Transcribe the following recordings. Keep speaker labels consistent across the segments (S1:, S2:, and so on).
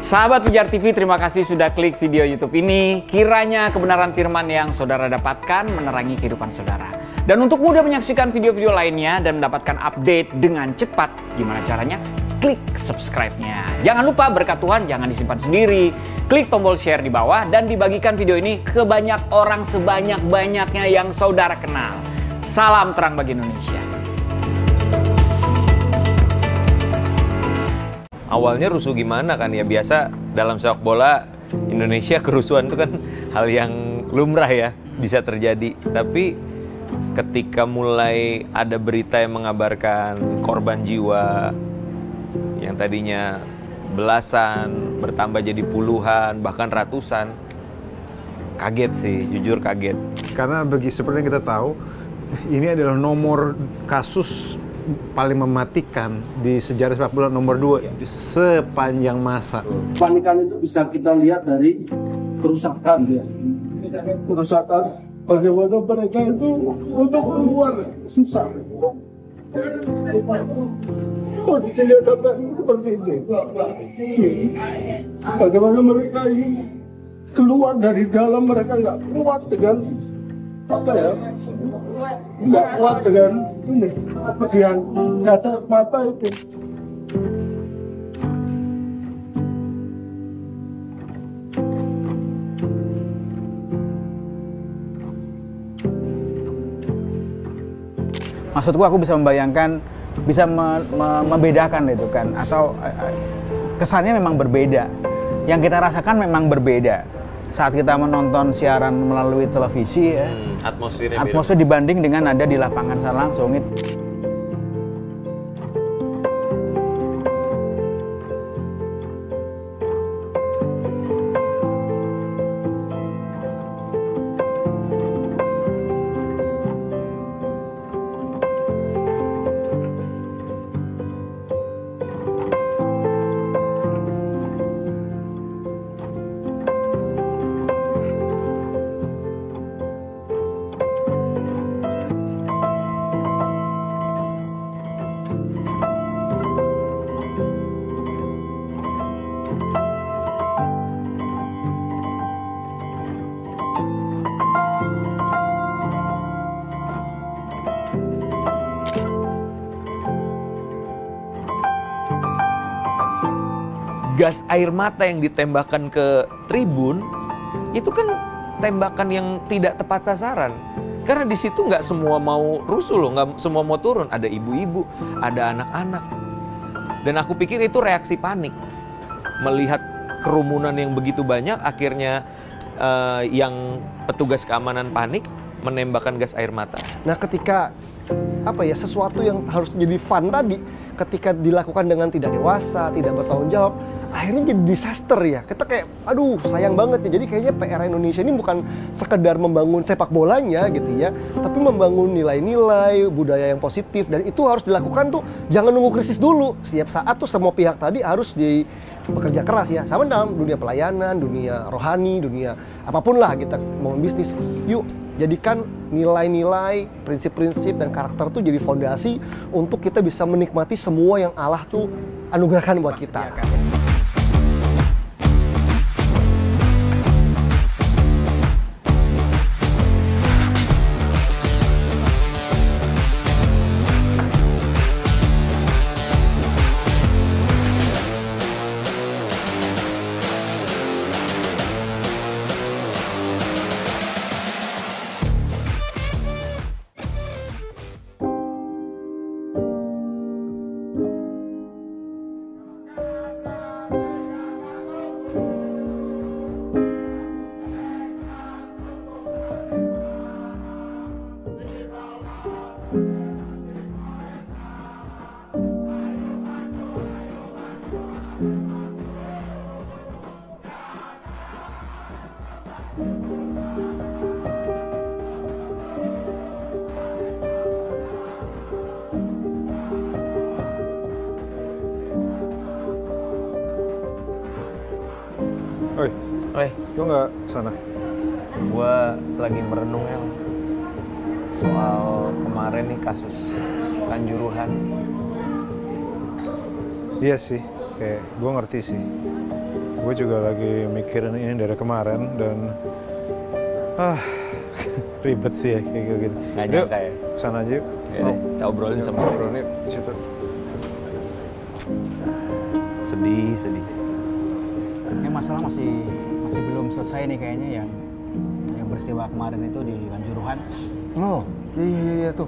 S1: Sahabat Pijar TV, terima kasih sudah klik video YouTube ini. Kiranya kebenaran firman yang saudara dapatkan menerangi kehidupan saudara. Dan untuk mudah menyaksikan video-video lainnya dan mendapatkan update dengan cepat, gimana caranya? Klik subscribe-nya. Jangan lupa berkat Tuhan jangan disimpan sendiri. Klik tombol share di bawah dan dibagikan video ini ke banyak orang sebanyak-banyaknya yang saudara kenal. Salam terang bagi Indonesia.
S2: Awalnya rusuh gimana kan ya, biasa dalam sepak bola Indonesia kerusuhan itu kan hal yang lumrah ya, bisa terjadi. Tapi ketika mulai ada berita yang mengabarkan korban jiwa yang tadinya belasan bertambah jadi puluhan bahkan ratusan, kaget sih, jujur kaget.
S3: Karena seperti yang kita tahu, ini adalah nomor kasus paling mematikan di sejarah sepak bola nomor 2 di sepanjang masa.
S4: Panikan itu bisa kita lihat dari kerusakan ya. Kerusakan bagaimana mereka itu untuk keluar susah. Kondisinya dapat seperti ini. Bagaimana mereka ini keluar dari dalam, mereka nggak kuat dengan apa ya? Nggak kuat dengan ini bagian dasar mata itu.
S5: Maksudku aku bisa membayangkan, bisa membedakan itu kan, atau kesannya memang berbeda. Yang kita rasakan memang berbeda saat kita menonton siaran melalui televisi ya. Atmosfer dibanding dengan ada di lapangan secara langsung itu.
S2: Gas air mata yang ditembakkan ke tribun itu kan tembakan yang tidak tepat sasaran, karena di situ nggak semua mau rusuh loh, nggak semua mau turun, ada ibu-ibu, ada anak-anak, dan aku pikir itu reaksi panik melihat kerumunan yang begitu banyak. Akhirnya yang petugas keamanan panik menembakkan gas air mata. Nah, ketika sesuatu yang harus jadi fun tadi, ketika dilakukan dengan tidak dewasa, tidak bertanggung jawab, akhirnya jadi disaster ya. Kita kayak, aduh sayang banget ya. Jadi kayaknya PR Indonesia ini bukan sekedar membangun sepak bolanya gitu ya, tapi membangun nilai-nilai, budaya yang positif. Dan itu harus dilakukan tuh, jangan nunggu krisis dulu. Setiap saat tuh semua pihak tadi harus bekerja keras ya. Sama dalam dunia pelayanan, dunia rohani, dunia apapun lah kita mau bisnis. Yuk, jadikan nilai-nilai, prinsip-prinsip, dan karakter tuh jadi fondasi untuk kita bisa menikmati semua yang Allah tuh anugerahkan buat kita.
S3: Oi, lo nggak sana?
S2: Gua lagi merenung ya soal kemarin nih kasus Kanjuruhan.
S3: Iya sih, kayak gue ngerti sih. Gue juga lagi mikirin ini dari kemarin dan ribet sih ya kayak gitu.
S2: Nggak nyangka ya.
S3: Sana aja yuk.
S2: Ya deh, kita obrolin sama
S3: Obrolin di situ.
S2: sedih.
S5: Ini masalah masih belum selesai nih kayaknya yang peristiwa kemarin itu di Kanjuruhan.
S6: Oh, iya tuh.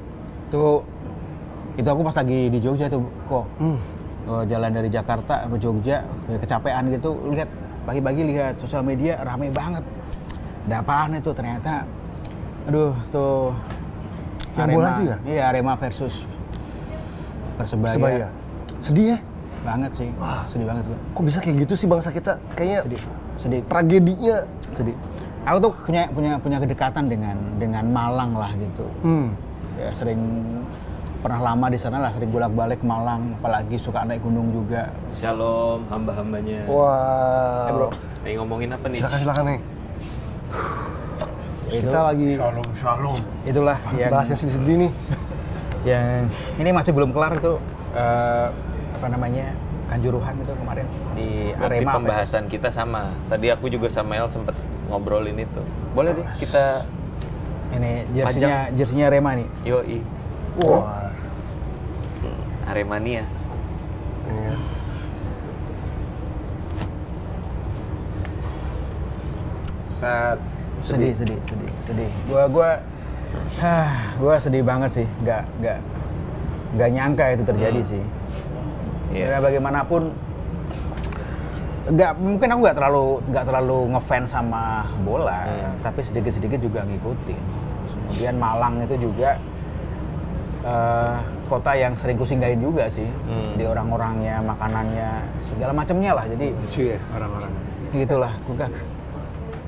S5: Itu aku pas lagi di Jogja tuh kok. Jalan dari Jakarta ke Jogja, kecapean gitu, lihat pagi-pagi lihat sosial media rame banget. Ada apaan itu ternyata? Aduh, tuh
S6: yang bola itu ya?
S5: Iya, Arema versus Persebaya.
S6: Sedih ya?
S5: Banget sih. Sedih banget gua.
S6: Kok bisa kayak gitu sih bangsa kita? Kayaknya
S5: Sedih.
S6: tragedinya.
S5: Sedih. Aku tuh punya kedekatan dengan Malang lah gitu. Ya sering pernah lama di sana lah, sering bolak-balik ke Malang, apalagi suka naik gunung juga.
S2: Shalom hamba-hambanya.
S6: Wah.
S5: Bro.
S2: Lagi ngomongin apa nih?
S6: Silakan nih. Kita lagi
S3: Shalom.
S5: Itulah yang
S6: bahas yang sedih-sedih nih.
S5: Yang ini masih belum kelar itu Kanjuruhan itu kemarin di
S2: Berarti
S5: Arema.
S2: pembahasan kita sama. Tadi aku juga sama El sempet ngobrolin itu. Boleh deh kita
S5: Ini jersinya Arema nih.
S2: yoi.
S6: Wah.
S2: Aremania.
S6: Ini ya.
S5: Sedih. Gua sedih banget sih. Nggak nyangka itu terjadi sih.
S2: Iya.
S5: Ya bagaimanapun mungkin aku nggak terlalu ngefans sama bola, tapi sedikit juga ngikutin. Kemudian Malang itu juga kota yang sering kusinggahin juga sih, di orang-orangnya, makanannya, segala macamnya lah. Jadi
S3: Lucu ya orang-orang.
S5: gitulah,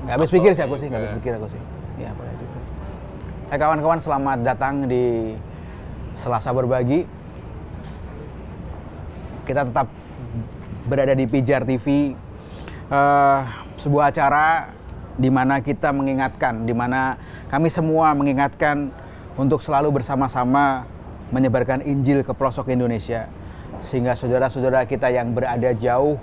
S5: nggak habis pikir sih aku sih. Ya boleh juga. Kawan-kawan, selamat datang di Selasa Berbagi. Kita tetap berada di Pijar TV, sebuah acara di mana kita mengingatkan, di mana kami semua mengingatkan untuk selalu bersama-sama menyebarkan Injil ke pelosok Indonesia, sehingga saudara-saudara kita yang berada jauh,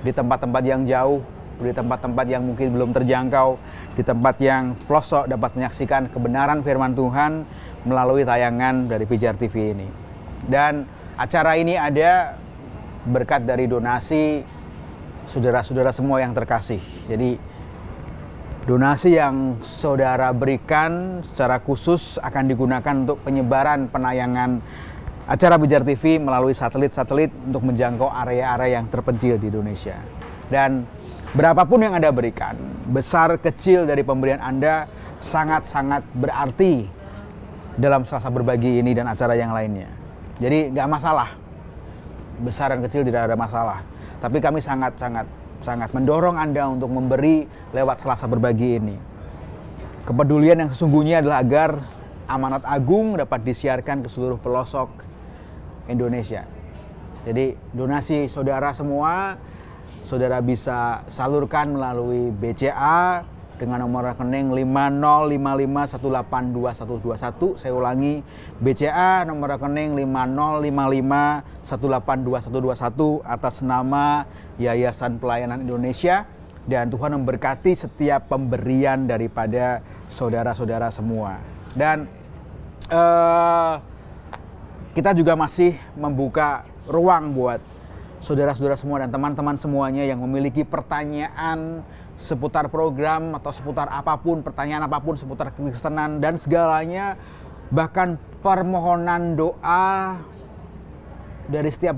S5: di tempat-tempat yang jauh, di tempat-tempat yang mungkin belum terjangkau, di tempat yang pelosok dapat menyaksikan kebenaran firman Tuhan melalui tayangan dari Pijar TV ini. Dan acara ini ada berkat dari donasi saudara-saudara semua yang terkasih. Jadi donasi yang saudara berikan secara khusus akan digunakan untuk penyebaran penayangan acara Pijar TV melalui satelit-satelit untuk menjangkau area-area yang terpencil di Indonesia. Dan berapapun yang Anda berikan, besar kecil dari pemberian Anda sangat-sangat berarti dalam Selasa Berbagi ini dan acara yang lainnya. Jadi nggak masalah, besar dan kecil tidak ada masalah. Tapi kami sangat mendorong Anda untuk memberi lewat Selasa Berbagi ini. Kepedulian yang sesungguhnya adalah agar amanat agung dapat disiarkan ke seluruh pelosok Indonesia. Jadi donasi saudara semua, saudara bisa salurkan melalui BCA dengan nomor rekening 5055182121. Saya ulangi, BCA nomor rekening 5055182121 atas nama Yayasan Pelayanan Indonesia, dan Tuhan memberkati setiap pemberian daripada saudara-saudara semua. Dan kita juga masih membuka ruang buat saudara-saudara semua dan teman-teman semuanya yang memiliki pertanyaan seputar program atau seputar apapun, pertanyaan apapun seputar kekristenan dan segalanya, bahkan permohonan doa dari setiap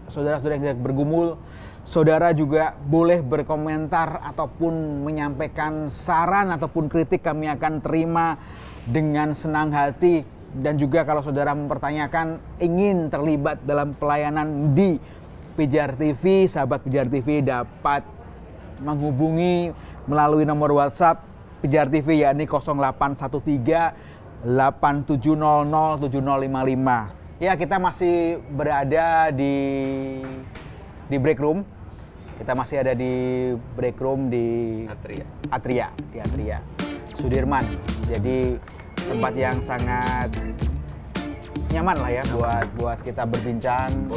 S5: saudara-saudara yang bergumul. Saudara juga boleh berkomentar ataupun menyampaikan saran ataupun kritik, kami akan terima dengan senang hati. Dan juga kalau saudara mempertanyakan ingin terlibat dalam pelayanan di Pijar TV, sahabat Pijar TV dapat menghubungi melalui nomor WhatsApp Pijar TV, yakni 0813 8700 7055. Ya, kita masih berada di break room. Kita masih ada di break room di Atria Sudirman. Jadi tempat yang sangat nyaman lah ya buat kita berbincang.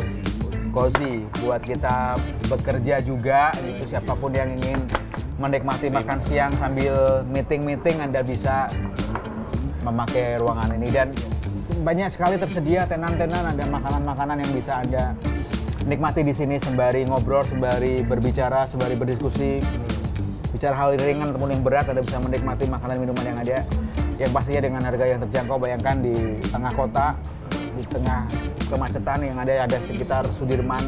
S5: cozy buat kita bekerja juga gitu. Siapapun yang ingin menikmati makan siang sambil meeting Anda bisa memakai ruangan ini, dan banyak sekali tersedia tenan-tenan, ada makanan-makanan yang bisa Anda nikmati di sini sembari ngobrol, sembari berbicara, sembari berdiskusi. Bicara hal ringan ataupun yang berat, Anda bisa menikmati makanan minuman yang ada, yang pastinya dengan harga yang terjangkau. Bayangkan di tengah kota, di tengah kemacetan yang ada sekitar Sudirman,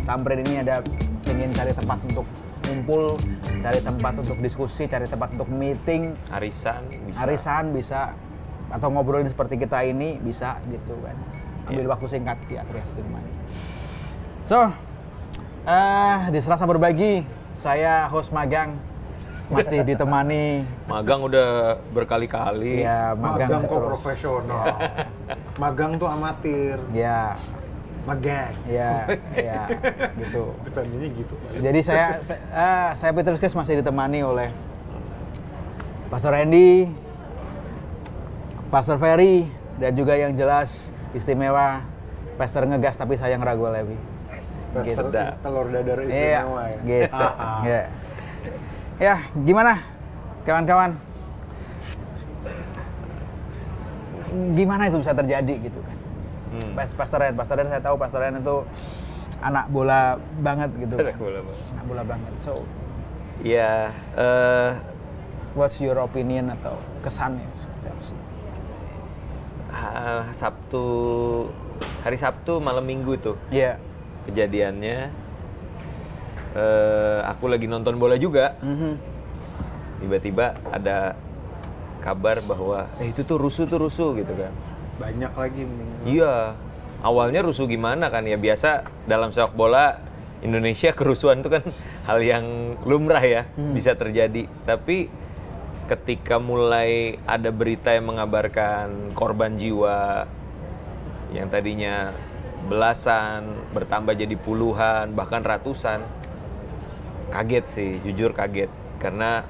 S5: Tamrin ini ada ingin cari tempat untuk kumpul, cari tempat untuk diskusi, cari tempat untuk meeting, arisan bisa, atau ngobrolin seperti kita ini bisa gitu kan. Ambil waktu singkat di Atria Sudirman. So, di Selasa Berbagi, saya host Magang masih ditemani.
S2: Magang udah berkali-kali.
S5: Ya,
S3: Magang kok profesional. Magang tuh amatir.
S5: Ya,
S3: Magang.
S5: ya, gitu.
S3: Bercandanya gitu.
S5: Jadi saya Petrus Kris masih ditemani oleh Pastor Randy, Pastor Ferry, dan juga yang jelas istimewa Pastor Ngegas tapi sayang ragu Levi.
S3: Pastor telur dadar istimewa ya.
S5: Gitu. Ya. Ya, gimana kawan-kawan? Gimana itu bisa terjadi gitu kan? Pastor Ren saya tahu Pastor Ren itu anak bola banget gitu. Anak bola banget. So,
S2: ya,
S5: what's your opinion atau kesannya seperti apa sih?
S2: Hari Sabtu malam Minggu tuh.
S5: Iya.
S2: Kejadiannya, aku lagi nonton bola juga. Tiba-tiba ada kabar bahwa itu tuh rusuh gitu kan.
S3: Banyak lagi.
S2: Iya. Awalnya rusuh gimana kan ya, biasa dalam sepak bola Indonesia kerusuhan itu kan hal yang lumrah ya, bisa terjadi. Tapi ketika mulai ada berita yang mengabarkan korban jiwa yang tadinya belasan bertambah jadi puluhan bahkan ratusan, kaget sih, jujur kaget. Karena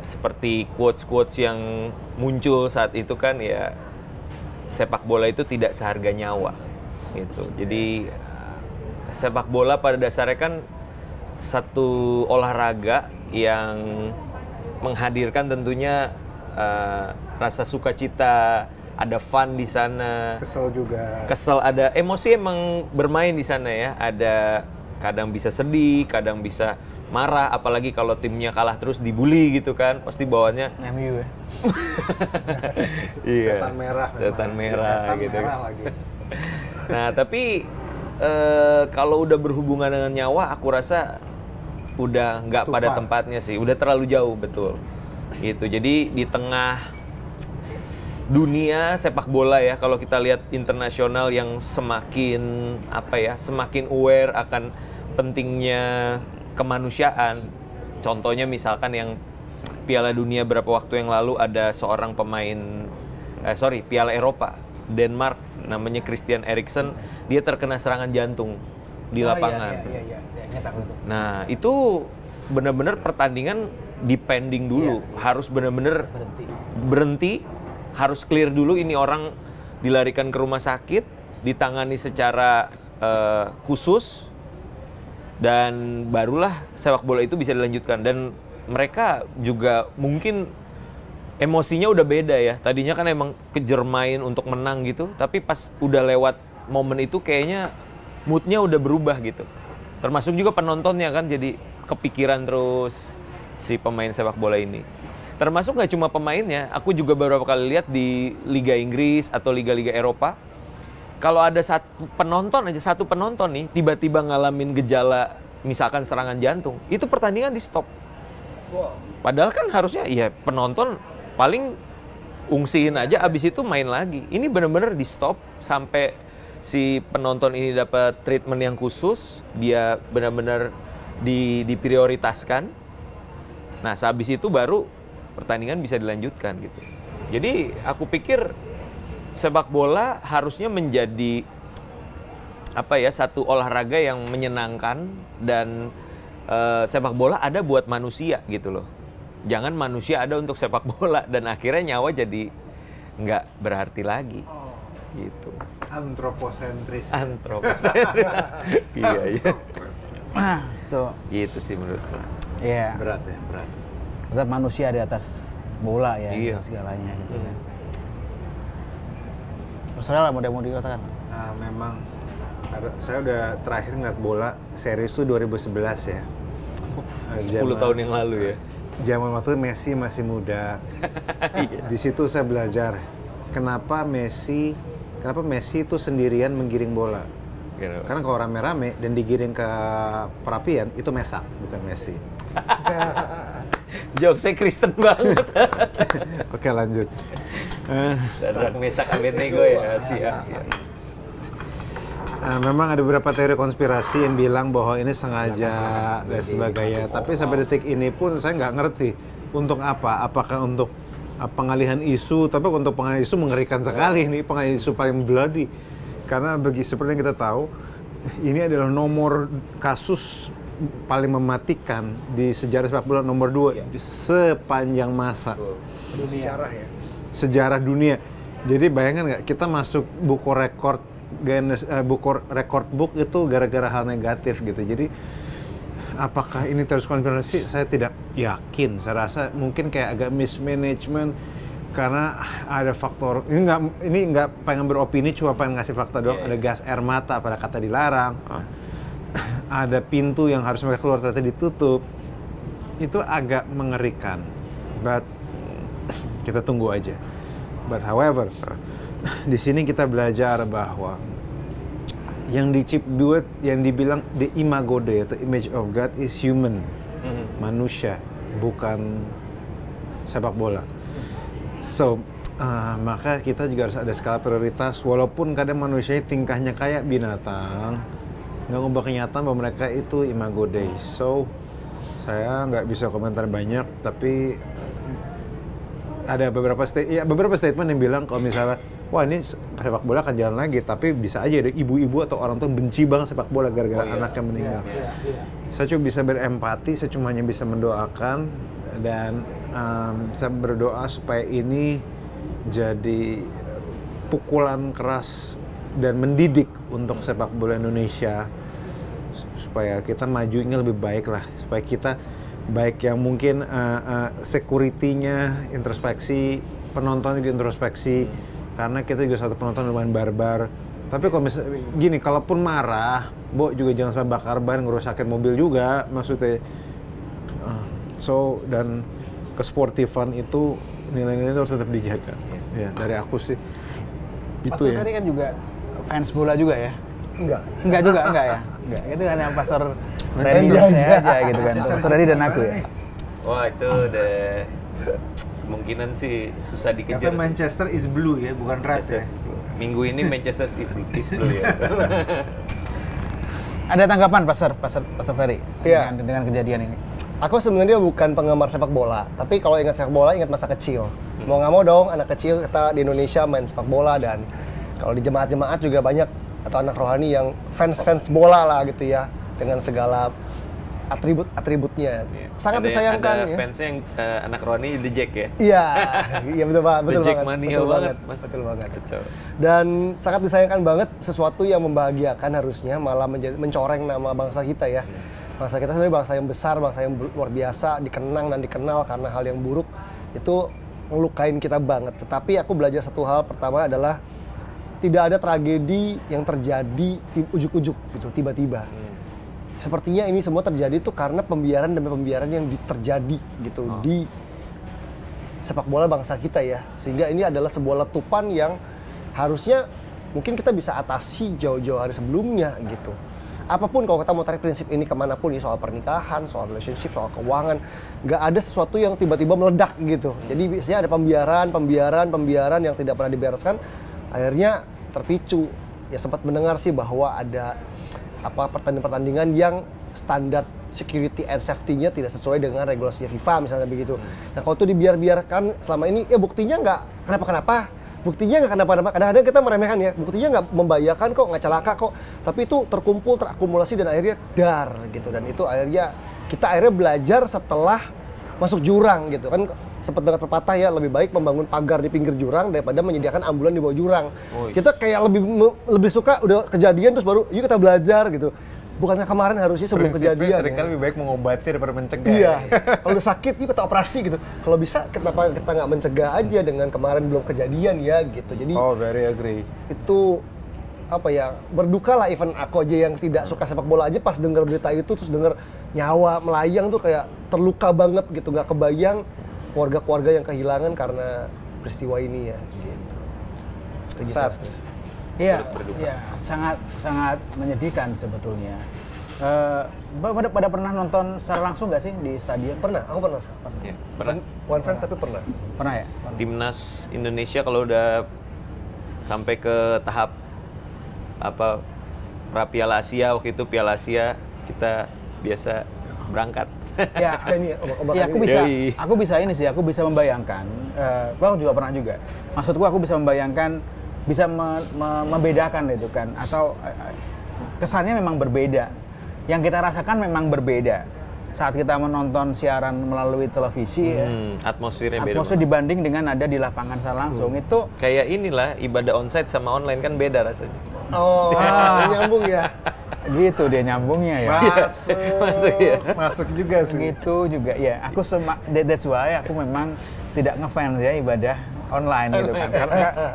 S2: seperti quotes-quotes yang muncul saat itu kan ya, sepak bola itu tidak seharga nyawa gitu. Jadi sepak bola pada dasarnya kan satu olahraga yang menghadirkan tentunya rasa sukacita, ada fun di sana.
S3: Kesel juga.
S2: Kesel, ada emosi emang bermain di sana ya. Ada kadang bisa sedih, kadang bisa marah, apalagi kalau timnya kalah terus dibully gitu kan, pasti bawaannya
S5: MU ya.
S2: Iya.
S3: Setan merah.
S2: Setan merah gitu.
S3: Merah lagi.
S2: Nah, tapi kalau udah berhubungan dengan nyawa, aku rasa udah nggak pada tempatnya sih, udah terlalu jauh, betul. Gitu. Jadi di tengah dunia sepak bola ya, kalau kita lihat internasional yang semakin semakin aware akan pentingnya kemanusiaan. Contohnya misalkan yang Piala Dunia berapa waktu yang lalu ada seorang pemain Piala Eropa Denmark namanya Christian Eriksen, dia terkena serangan jantung di lapangan.
S5: Iya.
S2: Nah, itu benar-benar pertandingan dipending dulu, harus benar-benar berhenti, harus clear dulu, ini orang dilarikan ke rumah sakit, ditangani secara khusus, dan barulah sepak bola itu bisa dilanjutkan. Dan mereka juga mungkin emosinya udah beda ya. Tadinya kan emang kejar main untuk menang gitu, tapi pas udah lewat momen itu kayaknya moodnya udah berubah gitu. Termasuk juga penontonnya kan jadi kepikiran terus si pemain sepak bola ini. Termasuk nggak cuma pemainnya, aku juga beberapa kali lihat di Liga Inggris atau liga-liga Eropa, kalau ada satu penonton nih tiba-tiba ngalamin gejala misalkan serangan jantung, itu pertandingan di stop. Padahal kan harusnya ya penonton paling ungsiin aja, abis itu main lagi. Ini benar-benar di stop sampai si penonton ini dapat treatment yang khusus, dia benar-benar diprioritaskan. Nah, sehabis itu baru pertandingan bisa dilanjutkan gitu. Jadi aku pikir sepak bola harusnya menjadi satu olahraga yang menyenangkan, dan sepak bola ada buat manusia gitu loh. Jangan manusia ada untuk sepak bola dan akhirnya nyawa jadi nggak berarti lagi. Gitu.
S3: Antroposentris.
S2: Antroposentris. Iya.
S5: Nah, itu.
S2: Gitu sih menurutku.
S5: Iya.
S3: Berat ya, berat.
S5: Tetap manusia di atas bola ya,
S2: Iya.
S5: atas segalanya gitu kan. Terserah lah mau dikatakan.
S3: Memang saya udah terakhir ngeliat bola serius tuh 2011 ya.
S2: 10 tahun yang lalu ya.
S3: Zaman waktu Messi masih muda. Di situ saya belajar kenapa Messi itu sendirian menggiring bola.
S2: Gitu.
S3: Karena kalau rame-rame dan digiring ke perapian itu Mesak, bukan Messi.
S2: Jokesnya Kristen banget.
S3: Oke, lanjut.
S2: Sadrak Mesak Abednego ya. Siap.
S3: Memang ada beberapa teori konspirasi yang bilang bahwa ini sengaja dan sebagainya. Tapi sampai detik ini pun saya nggak ngerti untuk apa. Apakah untuk pengalihan isu? Tapi untuk pengalihan isu mengerikan sekali nih, pengalihan isu paling bloody. Karena seperti yang kita tahu, ini adalah nomor kasus paling mematikan di sejarah sepak bola nomor 2 di sepanjang masa.
S6: Sejarah ya.
S3: Sejarah dunia. Jadi bayangkan nggak, kita masuk buku rekor book itu gara-gara hal negatif gitu. Jadi apakah ini terus konspirasi? Saya tidak yakin. Saya rasa mungkin kayak agak mismanagement karena ada faktor ini nggak pengen beropini, cuma pengen ngasih fakta doang. Ada gas air mata pada kata dilarang. Ada pintu yang harus mereka keluar ternyata ditutup. Itu agak mengerikan. But kita tunggu aja. But however, di sini kita belajar bahwa yang dibilang the imago Dei atau image of God is human, manusia, bukan sepak bola. So, maka kita juga harus ada skala prioritas. Walaupun kadang manusia tingkahnya kayak binatang, nggak ngubah kenyataan bahwa mereka itu imago Dei. So, saya nggak bisa komentar banyak, tapi ada beberapa statement yang bilang kalau misalnya wah ini sepak bola akan jalan lagi, tapi bisa aja ada ibu-ibu atau orang tua benci banget sepak bola gara-gara anaknya meninggal. Saya cuma bisa berempati, saya cuma hanya bisa mendoakan dan saya berdoa supaya ini jadi pukulan keras dan mendidik untuk sepak bola Indonesia supaya kita majunya lebih baik lah, supaya kita baik yang mungkin security-nya introspeksi, penonton juga introspeksi, karena kita juga satu penonton lumayan barbar. Tapi kalau misalnya gini, kalaupun marah, juga jangan sampai bakar ban, ngerusakin mobil juga, maksudnya. Dan kesportifan itu nilai-nilai itu harus tetap dijaga. Ya, dari aku sih. Itu ya.
S5: Tadi kan juga fans bola juga ya? Enggak juga ya? Enggak, itu kan yang pastor Randy aja gitu kan. Pastor Randy dan aku ya.
S2: Wah, itu udah kemungkinan sih susah dikejar.
S3: Tapi Manchester is blue ya, bukan red ya.
S2: Minggu ini Manchester is blue ya.
S5: Ada tanggapan Pastor Ferry dengan kejadian ini?
S6: Aku sebenarnya bukan penggemar sepak bola, tapi kalau ingat sepak bola ingat masa kecil. Mau nggak mau dong, anak kecil kita di Indonesia main sepak bola, dan kalau di jemaat-jemaat juga banyak atau anak rohani yang fans bola lah gitu ya, dengan segala atributnya. Sangat disayangkan
S2: ada
S6: ya.
S2: fansnya yang anak rohani The Jack ya?
S6: Iya betul
S2: The Jack
S6: banget.
S2: mania
S6: Betul
S2: banget,
S6: banget.
S2: Mas.
S6: Betul banget.
S2: Kacau.
S6: Dan sangat disayangkan banget sesuatu yang membahagiakan harusnya malah mencoreng nama bangsa kita ya. Bangsa kita sebenarnya bangsa yang besar, bangsa yang luar biasa, dikenang dan dikenal karena hal yang buruk itu ngelukain kita banget. Tetapi aku belajar satu hal, pertama adalah tidak ada tragedi yang terjadi ujuk-ujuk gitu, tiba-tiba. Sepertinya ini semua terjadi tuh karena pembiaran demi pembiaran yang terjadi gitu di sepak bola bangsa kita ya. Sehingga ini adalah sebuah letupan yang harusnya mungkin kita bisa atasi jauh-jauh hari sebelumnya gitu. Apapun kalau kita mau tarik prinsip ini kemanapun, soal pernikahan, soal relationship, soal keuangan, nggak ada sesuatu yang tiba-tiba meledak gitu. Jadi biasanya ada pembiaran yang tidak pernah dibereskan, akhirnya terpicu. Ya sempat mendengar sih bahwa ada pertandingan yang standar security and safety-nya tidak sesuai dengan regulasinya FIFA misalnya begitu. Nah kalau itu dibiarkan selama ini, ya buktinya nggak kenapa-kenapa. Buktinya nggak kenapa-napa, kadang-kadang kita meremehkan ya, buktinya nggak membahayakan kok, nggak celaka kok, tapi itu terkumpul, terakumulasi dan akhirnya dar gitu. Dan itu akhirnya kita belajar setelah masuk jurang gitu kan. Sempat dengar pepatah ya, lebih baik membangun pagar di pinggir jurang daripada menyediakan ambulan di bawah jurang. Kita kayak lebih suka udah kejadian terus baru yuk kita belajar gitu. Bukannya kemarin harusnya sebelum kejadian
S3: seringkali lebih baik mengobati daripada mencegah.
S6: Iya, kalau udah sakit yuk kita operasi gitu. Kalau bisa kenapa kita nggak mencegah aja dengan kemarin belum kejadian ya gitu. Jadi
S3: Very agree.
S6: itu apa ya, berduka lah. Even aku aja yang tidak suka sepak bola aja pas dengar berita itu terus dengar nyawa melayang tuh kayak terluka banget gitu, nggak kebayang keluarga-keluarga yang kehilangan karena peristiwa ini ya gitu.
S5: Iya, sangat menyedihkan sebetulnya. Pada pernah nonton secara langsung nggak sih di stadion?
S6: Pernah, aku pernah.
S2: Ya, pernah.
S6: One fans tapi pernah.
S5: Pernah ya?
S2: Timnas Indonesia kalau udah sampai ke tahap apa Piala Asia, waktu itu Piala Asia kita biasa berangkat.
S5: Ya,
S6: Ini
S5: ya aku bisa membayangkan. Aku juga pernah juga. Maksudku aku bisa membayangkan, bisa membedakan itu kan, atau kesannya memang berbeda. Yang kita rasakan memang berbeda saat kita menonton siaran melalui televisi.
S2: Atmosfernya beda.
S5: Atmosfer dibanding dengan ada di lapangan secara langsung itu
S2: kayak inilah ibadah onsite sama online kan beda rasanya.
S6: Oh, nyambung ya.
S5: Gitu dia nyambungnya ya.
S2: Masuk ya.
S3: Masuk juga sih.
S5: Gitu juga ya. That's why aku memang tidak ngefans ya ibadah online gitu kan.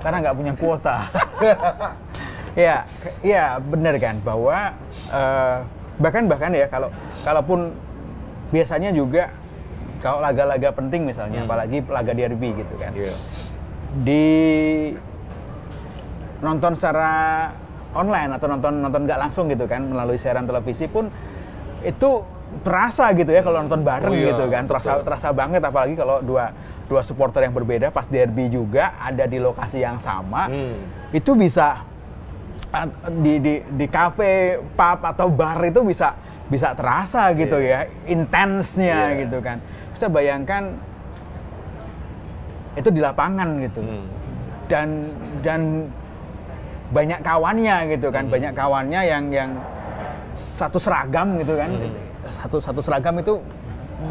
S5: Karena nggak punya kuota. Ya benar kan bahwa bahkan ya kalaupun biasanya juga kalau laga-laga penting misalnya, apalagi laga derby gitu kan. Di nonton secara online atau nonton nggak langsung gitu kan melalui siaran televisi pun itu terasa gitu ya kalau nonton bareng gitu kan, terasa banget, apalagi kalau dua supporter yang berbeda pas derby juga ada di lokasi yang sama. Itu bisa di kafe, pub atau bar itu bisa terasa gitu ya, intensnya gitu kan. Bisa bayangkan itu di lapangan gitu. Dan banyak kawannya gitu kan, banyak kawannya yang satu seragam gitu kan. Satu seragam itu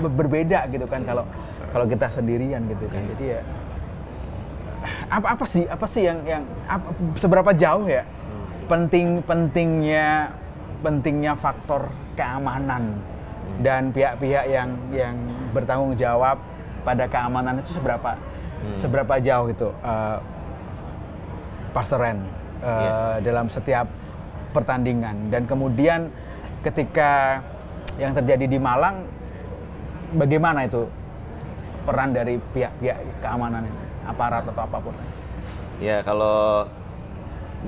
S5: berbeda gitu kan kalau kita sendirian gitu kan. Jadi ya apa sih yang seberapa jauh ya pentingnya faktor keamanan dan pihak-pihak yang bertanggung jawab pada keamanan itu seberapa jauh itu Pastor Ren dalam setiap pertandingan. Dan kemudian ketika yang terjadi di Malang, bagaimana itu peran dari pihak-pihak keamanan ini, aparat atau apapun?
S2: Ya kalau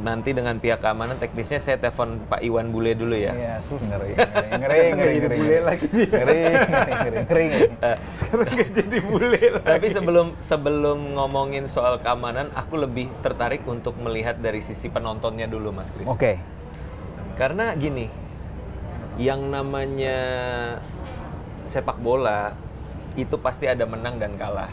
S2: nanti dengan pihak keamanan teknisnya saya telepon Pak Iwan Bule dulu ya.
S5: Iya, ngeri.
S3: Bule lagi dia.
S5: Ngeri.
S3: Sekarang nggak jadi bule lagi.
S2: Tapi sebelum ngomongin soal keamanan, aku lebih tertarik untuk melihat dari sisi penontonnya dulu, Mas Kris.
S5: Oke.
S2: Karena gini, yang namanya sepak bola itu pasti ada menang dan kalah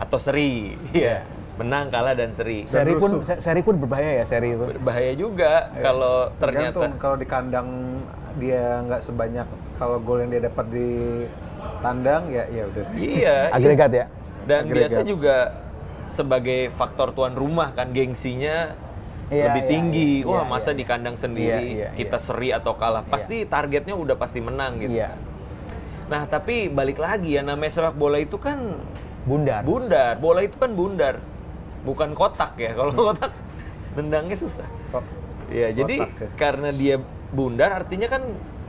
S2: atau seri, ya. Menang, kalah, dan seri.
S5: Seri pun berbahaya ya, seri itu.
S2: Berbahaya juga kalau ternyata.
S3: Tergantung, kalau di kandang dia nggak sebanyak kalau gol yang dia dapat di tandang ya udah.
S2: Iya.
S5: Agregat ya.
S2: Dan biasa juga sebagai faktor tuan rumah kan gengsinya lebih tinggi. Wah, masa di kandang sendiri kita seri atau kalah. Pasti targetnya udah pasti menang gitu.
S5: Iya.
S2: Nah, tapi balik lagi ya, namanya sepak bola itu kan
S5: bundar.
S2: Bola itu kan bundar. Bukan kotak ya. Kalau kotak nendangnya susah. Ya, jadi karena dia bundar artinya kan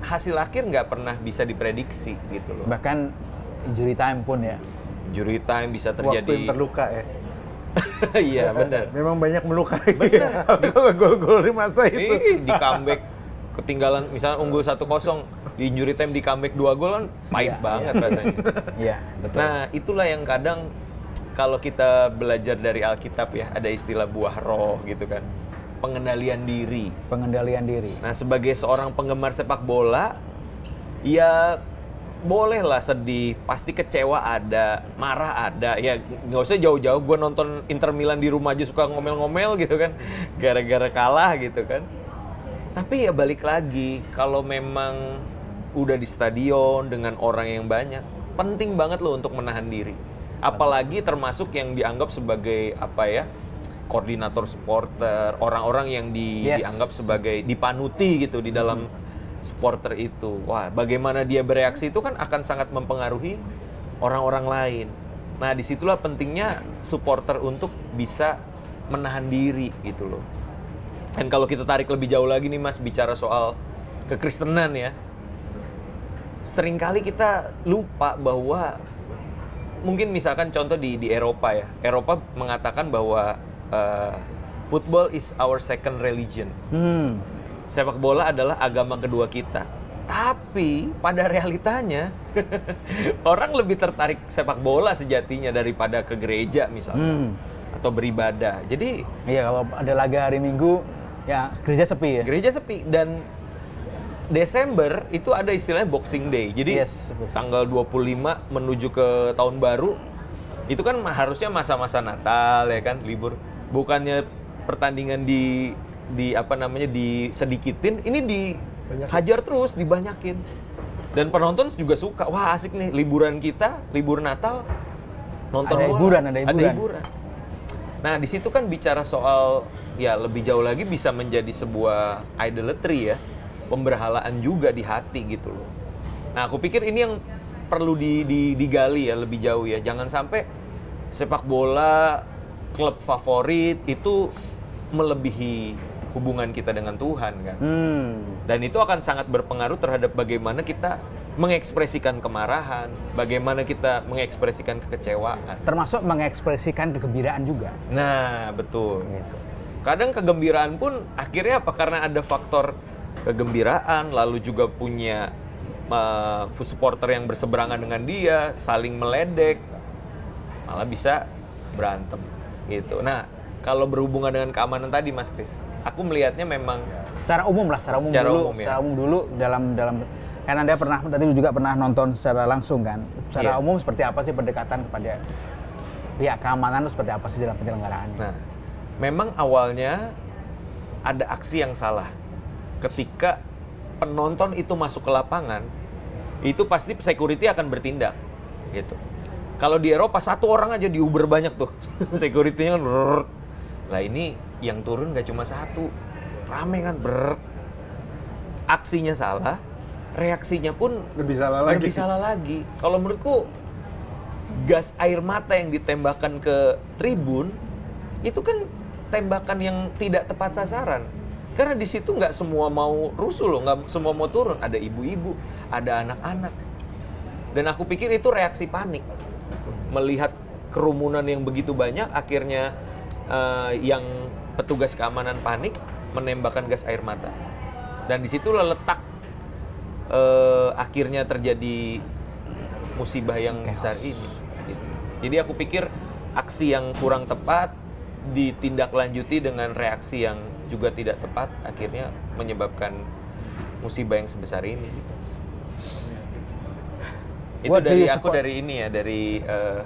S2: hasil akhir nggak pernah bisa diprediksi gitu loh.
S5: Bahkan injury time pun ya.
S2: Injury time bisa terjadi.
S3: Waktu yang terluka ya.
S2: Iya, benar.
S3: Memang banyak melukai.
S2: Benar.
S3: Kalau gol-gol di masa itu.
S2: Di comeback ketinggalan misalnya unggul 1-0, di injury time di comeback 2 gol kan pahit banget rasanya.
S5: Iya, betul.
S2: Nah, itulah yang kadang kalau kita belajar dari Alkitab ya, ada istilah buah roh gitu kan. Pengendalian diri. Nah, sebagai seorang penggemar sepak bola, ya bolehlah sedih, pasti kecewa ada, marah ada. Ya nggak usah jauh-jauh, gue nonton Inter Milan di rumah aja suka ngomel-ngomel gitu kan, gara-gara kalah gitu kan. Tapi ya balik lagi, kalau memang udah di stadion dengan orang yang banyak, penting banget loh untuk menahan diri. Apalagi termasuk yang dianggap sebagai koordinator supporter, orang-orang yang dianggap sebagai dipanuti gitu di dalam supporter itu. Wah, bagaimana dia bereaksi itu kan akan sangat mempengaruhi orang-orang lain. Nah, disitulah pentingnya supporter untuk bisa menahan diri gitu loh. Dan kalau kita tarik lebih jauh lagi nih Mas, bicara soal kekristenan ya, seringkali kita lupa bahwa mungkin misalkan contoh di Eropa ya, Eropa mengatakan bahwa football is our second religion. Sepak bola adalah agama kedua kita. Tapi pada realitanya orang lebih tertarik sepak bola sejatinya daripada ke gereja misalnya atau beribadah. Jadi
S5: iya, kalau ada laga hari Minggu ya gereja sepi ya.
S2: Gereja sepi. Dan Desember itu ada istilahnya Boxing Day. Jadi tanggal 25 menuju ke tahun baru itu kan harusnya masa-masa Natal ya kan, libur. Bukannya pertandingan disedikitin, ini dihajar terus, dibanyakin. Dan penonton juga suka. Wah, asik nih liburan kita, libur Natal nonton bola. Ada hiburan. Nah, di situ kan bicara soal ya lebih jauh lagi bisa menjadi sebuah idolatry ya. Pemberhalaan juga di hati gitu loh. Nah, aku pikir ini yang perlu digali ya lebih jauh ya. Jangan sampai sepak bola klub favorit itu melebihi hubungan kita dengan Tuhan kan. Dan itu akan sangat berpengaruh terhadap bagaimana kita mengekspresikan kemarahan, bagaimana kita mengekspresikan kekecewaan.
S5: Termasuk mengekspresikan kegembiraan juga.
S2: Nah, betul. Kadang kegembiraan pun akhirnya apa? Karena ada faktor kegembiraan, lalu juga punya supporter yang berseberangan dengan dia, saling meledek, malah bisa berantem gitu. Nah, kalau berhubungan dengan keamanan tadi Mas Kris, aku melihatnya memang
S5: secara umum dulu dalam kan Anda juga pernah nonton secara langsung kan. Secara umum seperti apa sih pendekatan kepada pihak keamanan itu seperti apa sih dalam penyelenggaraannya?
S2: Nah, memang awalnya ada aksi yang salah. Ketika penonton itu masuk ke lapangan, itu pasti security akan bertindak gitu. Kalau di Eropa satu orang aja diuber banyak tuh security-nya kan lah, ini yang turun gak cuma satu, rame kan aksinya salah, reaksinya pun
S3: lebih salah lagi.
S2: Kalau menurutku gas air mata yang ditembakkan ke tribun itu kan tembakan yang tidak tepat sasaran. Karena di situ nggak semua mau rusuh loh, nggak semua mau turun. Ada ibu-ibu, ada anak-anak. Dan aku pikir itu reaksi panik. Melihat kerumunan yang begitu banyak, akhirnya yang petugas keamanan panik menembakkan gas air mata. Dan di situlah letak akhirnya terjadi musibah yang besar ini. Gitu. Jadi aku pikir aksi yang kurang tepat ditindaklanjuti dengan reaksi yang juga tidak tepat, akhirnya menyebabkan musibah yang sebesar ini. Gitu. Itu dari aku, dari ini ya, dari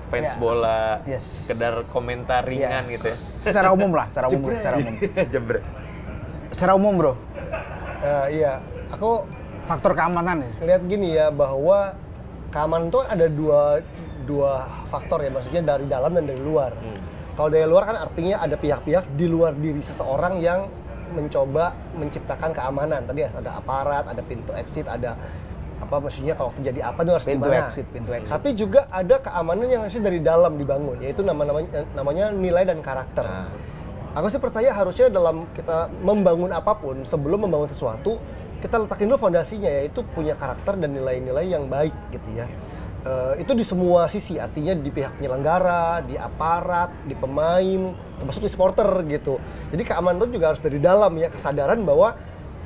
S2: fans bola, sekedar komentar ringan gitu ya.
S5: Secara umum lah, secara umum.
S2: Jebret.
S5: Secara umum bro.
S6: Iya, aku
S5: faktor keamanan ya.
S6: Lihat gini ya, bahwa keamanan itu ada dua faktor ya, maksudnya dari dalam dan dari luar. Kalau dari luar kan artinya ada pihak-pihak di luar diri seseorang yang mencoba menciptakan keamanan. Tadi ada aparat, ada pintu exit, ada apa, maksudnya kalau terjadi apa itu harus
S5: pintu
S6: gimana.
S5: Exit.
S6: Tapi juga ada keamanan yang harusnya dari dalam dibangun, yaitu namanya nilai dan karakter. Aku sih percaya harusnya dalam kita membangun apapun, sebelum membangun sesuatu, kita letakin dulu fondasinya, yaitu punya karakter dan nilai-nilai yang baik gitu ya. Itu di semua sisi, artinya di pihak penyelenggara, di aparat, di pemain, termasuk di supporter gitu. Jadi keamanan itu juga harus dari dalam ya, kesadaran bahwa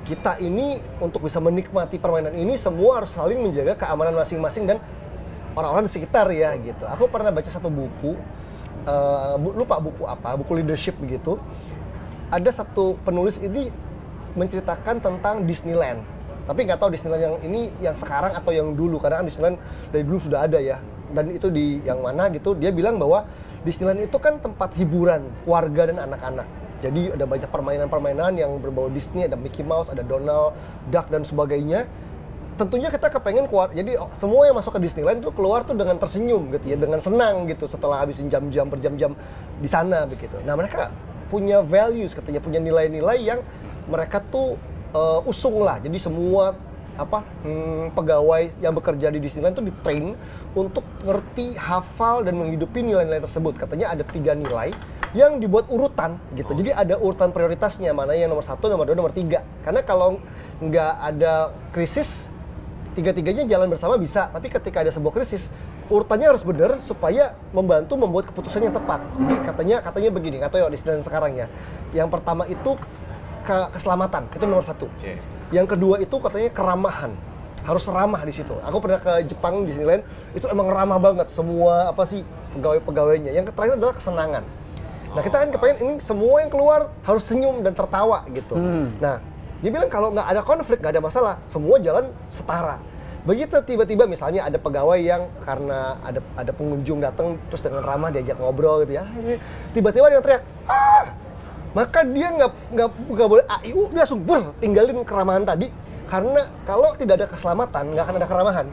S6: kita ini untuk bisa menikmati permainan ini semua harus saling menjaga keamanan masing-masing dan orang-orang di sekitar ya gitu. Aku pernah baca satu buku, lupa buku apa, buku leadership begitu. Ada satu penulis ini menceritakan tentang Disneyland. Tapi nggak tahu Disneyland yang ini yang sekarang atau yang dulu, karena kan Disneyland dari dulu sudah ada ya. Dan itu di yang mana gitu, dia bilang bahwa Disneyland itu kan tempat hiburan keluarga dan anak-anak. Jadi ada banyak permainan-permainan yang berbau Disney, ada Mickey Mouse, ada Donald Duck dan sebagainya. tentunya kita kepengen keluar. Jadi semua yang masuk ke Disneyland itu keluar tuh dengan tersenyum gitu ya, dengan senang gitu setelah habisin jam-jam berjam-jam di sana begitu. Nah, mereka punya values katanya, punya nilai-nilai yang mereka tuh usung lah. Jadi semua pegawai yang bekerja di Disneyland tuh di-train untuk ngerti, hafal, dan menghidupi nilai-nilai tersebut. Katanya ada 3 nilai yang dibuat urutan gitu. Jadi ada urutan prioritasnya, mana yang nomor 1, nomor 2, nomor 3. Karena kalau nggak ada krisis, tiga-tiganya jalan bersama bisa. Tapi ketika ada sebuah krisis, urutannya harus benar supaya membantu membuat keputusan yang tepat. Jadi katanya begini, nggak tahu ya Disneyland sekarang ya. Yang pertama itu keselamatan, itu nomor 1. Yang kedua itu katanya keramahan, harus ramah di situ. Aku pernah ke Jepang Disneyland, itu emang ramah banget semua pegawai-pegawainya. Yang terakhir adalah kesenangan. Nah, kita kan kepengen ini semua yang keluar harus senyum dan tertawa gitu. Nah, dia bilang kalau nggak ada konflik, nggak ada masalah, semua jalan setara. Begitu tiba-tiba misalnya ada pegawai yang karena ada pengunjung datang terus dengan ramah diajak ngobrol gitu ya, tiba-tiba dia teriak, maka dia nggak boleh AIU, dia langsung tinggalin keramahan tadi, karena kalau tidak ada keselamatan nggak akan ada keramahan.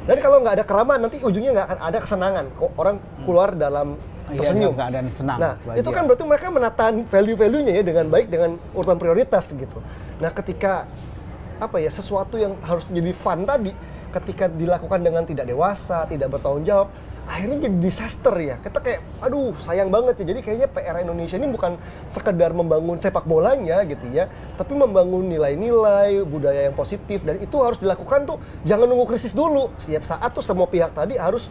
S6: Dan kalau nggak ada keramahan nanti ujungnya nggak akan ada kesenangan, kok orang keluar dalam tersenyum.
S5: Keadaan senang.
S6: Nah, itu kan berarti mereka menata value-value-nya ya dengan baik, dengan urutan prioritas gitu. Nah, ketika sesuatu yang harus jadi fun tadi, ketika dilakukan dengan tidak dewasa, tidak bertanggung jawab, akhirnya jadi disaster ya. Kita kayak, aduh sayang banget ya. Jadi kayaknya PR Indonesia ini bukan sekedar membangun sepak bolanya gitu ya, tapi membangun nilai-nilai, budaya yang positif, dan itu harus dilakukan tuh jangan nunggu krisis dulu. Setiap saat tuh semua pihak tadi harus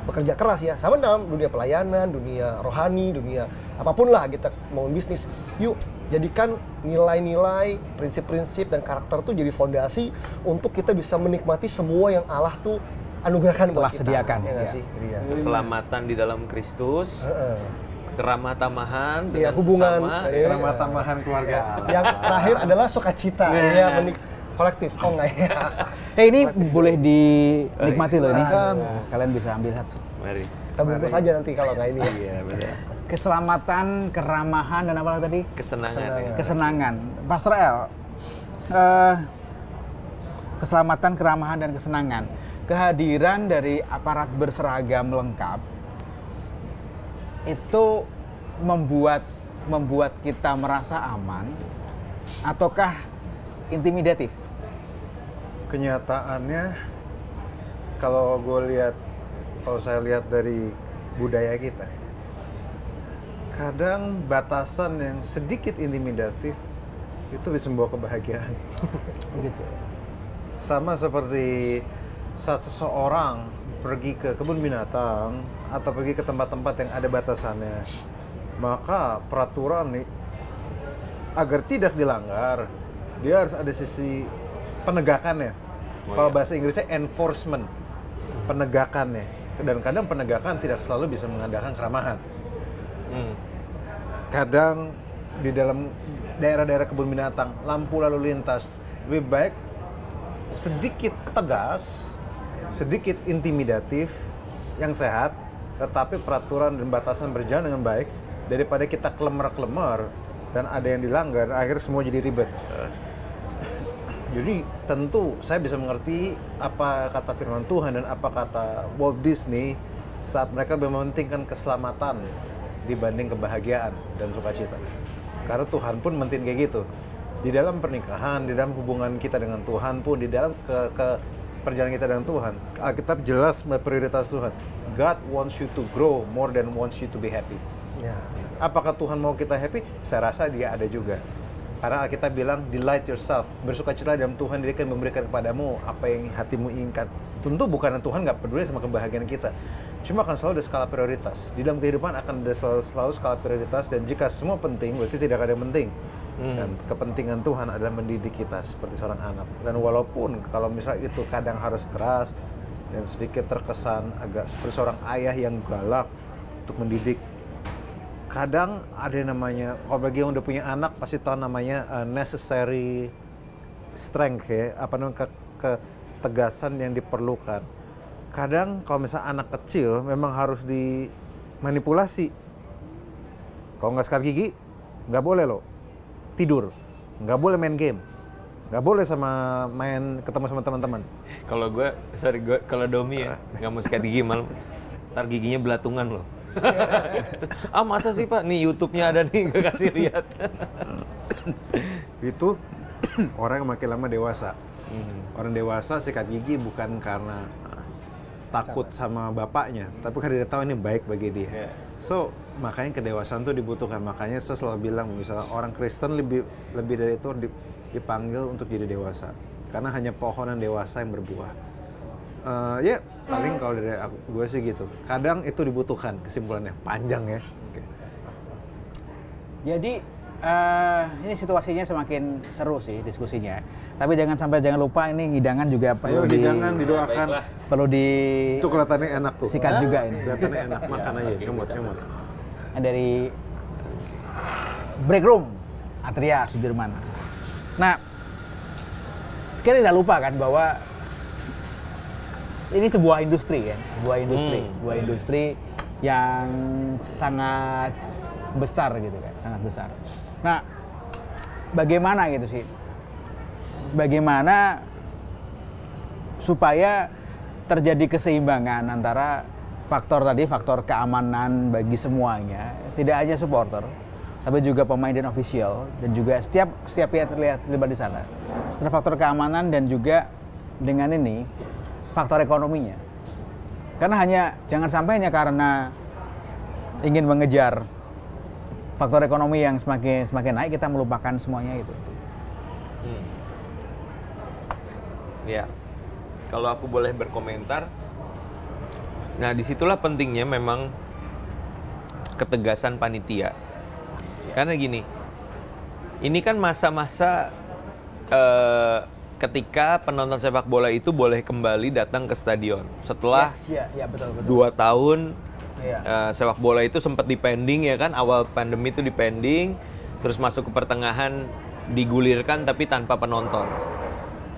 S6: bekerja keras ya. Sama dalam dunia pelayanan, dunia rohani, dunia apapun lah kita mau bisnis. Yuk, jadikan nilai-nilai, prinsip-prinsip, dan karakter tuh jadi fondasi untuk kita bisa menikmati semua yang Allah tuh anugerahkan buat kita.
S5: Sediakan.
S6: Ya nggak sih? Gitu ya.
S2: Keselamatan di dalam Kristus, keramah tamahan,
S6: ya,
S2: dengan
S6: hubungan,
S2: sesama,
S3: Keramah tamahan keluarga.
S6: Yang terakhir adalah sukacita, ya, kolektif. Oh enggak ya?
S5: Ini boleh dinikmati loh ini. Kalian bisa ambil satu.
S2: Mari.
S6: Kita bungkus aja nanti kalau nggak ini ya.
S2: Iya, benar.
S5: Keselamatan, keramahan, dan apa lagi tadi?
S2: Kesenangan. Ya.
S5: Kesenangan. Pastor El, keselamatan, keramahan, dan kesenangan. Kehadiran dari aparat berseragam lengkap itu membuat kita merasa aman ataukah intimidatif?
S3: Kenyataannya kalau saya lihat dari budaya kita, kadang batasan yang sedikit intimidatif itu bisa membawa kebahagiaan.
S5: Gitu.
S3: Sama seperti saat seseorang pergi ke kebun binatang atau pergi ke tempat-tempat yang ada batasannya, maka peraturan nih agar tidak dilanggar, dia harus ada sisi penegakannya. Kalau bahasa Inggrisnya enforcement, penegakannya. Dan kadang penegakan tidak selalu bisa mengandalkan keramahan. Kadang di dalam daerah-daerah kebun binatang, lampu lalu lintas lebih baik sedikit tegas, sedikit intimidatif, yang sehat, tetapi peraturan dan batasan berjalan dengan baik, daripada kita kelemar-kelemar dan ada yang dilanggar, akhirnya semua jadi ribet. Jadi tentu saya bisa mengerti apa kata firman Tuhan dan apa kata Walt Disney saat mereka mementingkan keselamatan dibanding kebahagiaan dan sukacita. Karena Tuhan pun mentin kayak gitu. Di dalam pernikahan, di dalam hubungan kita dengan Tuhan pun, di dalam perjalanan kita dengan Tuhan, Alkitab jelas prioritas Tuhan. God wants you to grow more than wants you to be happy.
S6: Ya.
S3: Apakah Tuhan mau kita happy? Saya rasa dia ada juga. Karena Alkitab bilang, delight yourself, bersukacita dalam Tuhan, dia akan memberikan kepadamu apa yang hatimu inginkan. Tentu bukan Tuhan nggak peduli sama kebahagiaan kita, cuma akan selalu ada skala prioritas. Di dalam kehidupan akan ada selalu skala prioritas, dan jika semua penting, berarti tidak ada yang penting. Dan kepentingan Tuhan adalah mendidik kita seperti seorang anak. Dan walaupun kalau misalnya itu kadang harus keras dan sedikit terkesan agak seperti seorang ayah yang galak untuk mendidik, kadang ada yang namanya, kalau bagi yang udah punya anak pasti tahu namanya necessary strength ya, apa namanya ketegasan yang diperlukan. Kadang kalau misalnya anak kecil memang harus dimanipulasi. Kalau nggak sikat gigi, nggak boleh loh tidur, nggak boleh main game. Nggak boleh sama main ketemu sama teman-teman.
S2: Kalau kalau Domi ya nggak mau sikat gigi malam, ntar giginya belatungan loh. Masa sih Pak? Nih YouTube-nya ada nih, gue kasih lihat.
S3: Itu orang yang makin lama dewasa. Orang dewasa sikat gigi bukan karena takut sama bapaknya, tapi karena dia tahu ini baik bagi dia. So, makanya kedewasaan tuh dibutuhkan. Makanya saya selalu bilang, misalnya orang Kristen lebih dari itu dipanggil untuk jadi dewasa. Karena hanya pohon yang dewasa yang berbuah. Ya, paling kalau dari gue sih gitu. Kadang itu dibutuhkan, kesimpulannya. Panjang ya. Okay.
S5: Jadi, ini situasinya semakin seru sih diskusinya. Tapi jangan lupa ini hidangan juga perlu
S3: hidangan didoakan.
S5: Perlu
S3: Itu kelihatannya enak tuh.
S5: sikat juga ini.
S3: Kelihatannya enak, makan aja, nyemot.
S5: Dari Break Room, Atria Sudirman. Nah, kita tidak lupa kan bahwa ini sebuah industri kan, sebuah industri yang sangat besar gitu kan, sangat besar. Nah, bagaimana gitu sih? Bagaimana supaya terjadi keseimbangan antara faktor keamanan bagi semuanya, tidak hanya supporter, tapi juga pemain dan official, dan juga setiap pihak terlibat di sana. Ada faktor keamanan dan juga dengan ini faktor ekonominya. Karena jangan sampai hanya karena ingin mengejar faktor ekonomi yang semakin naik, kita melupakan semuanya itu.
S2: Ya, kalau aku boleh berkomentar, nah disitulah pentingnya memang ketegasan panitia. Karena gini, ini kan masa-masa ketika penonton sepak bola itu boleh kembali datang ke stadion setelah 2 tahun. Sepak bola itu sempat dipending ya kan, awal pandemi itu dipending, terus masuk ke pertengahan digulirkan tapi tanpa penonton.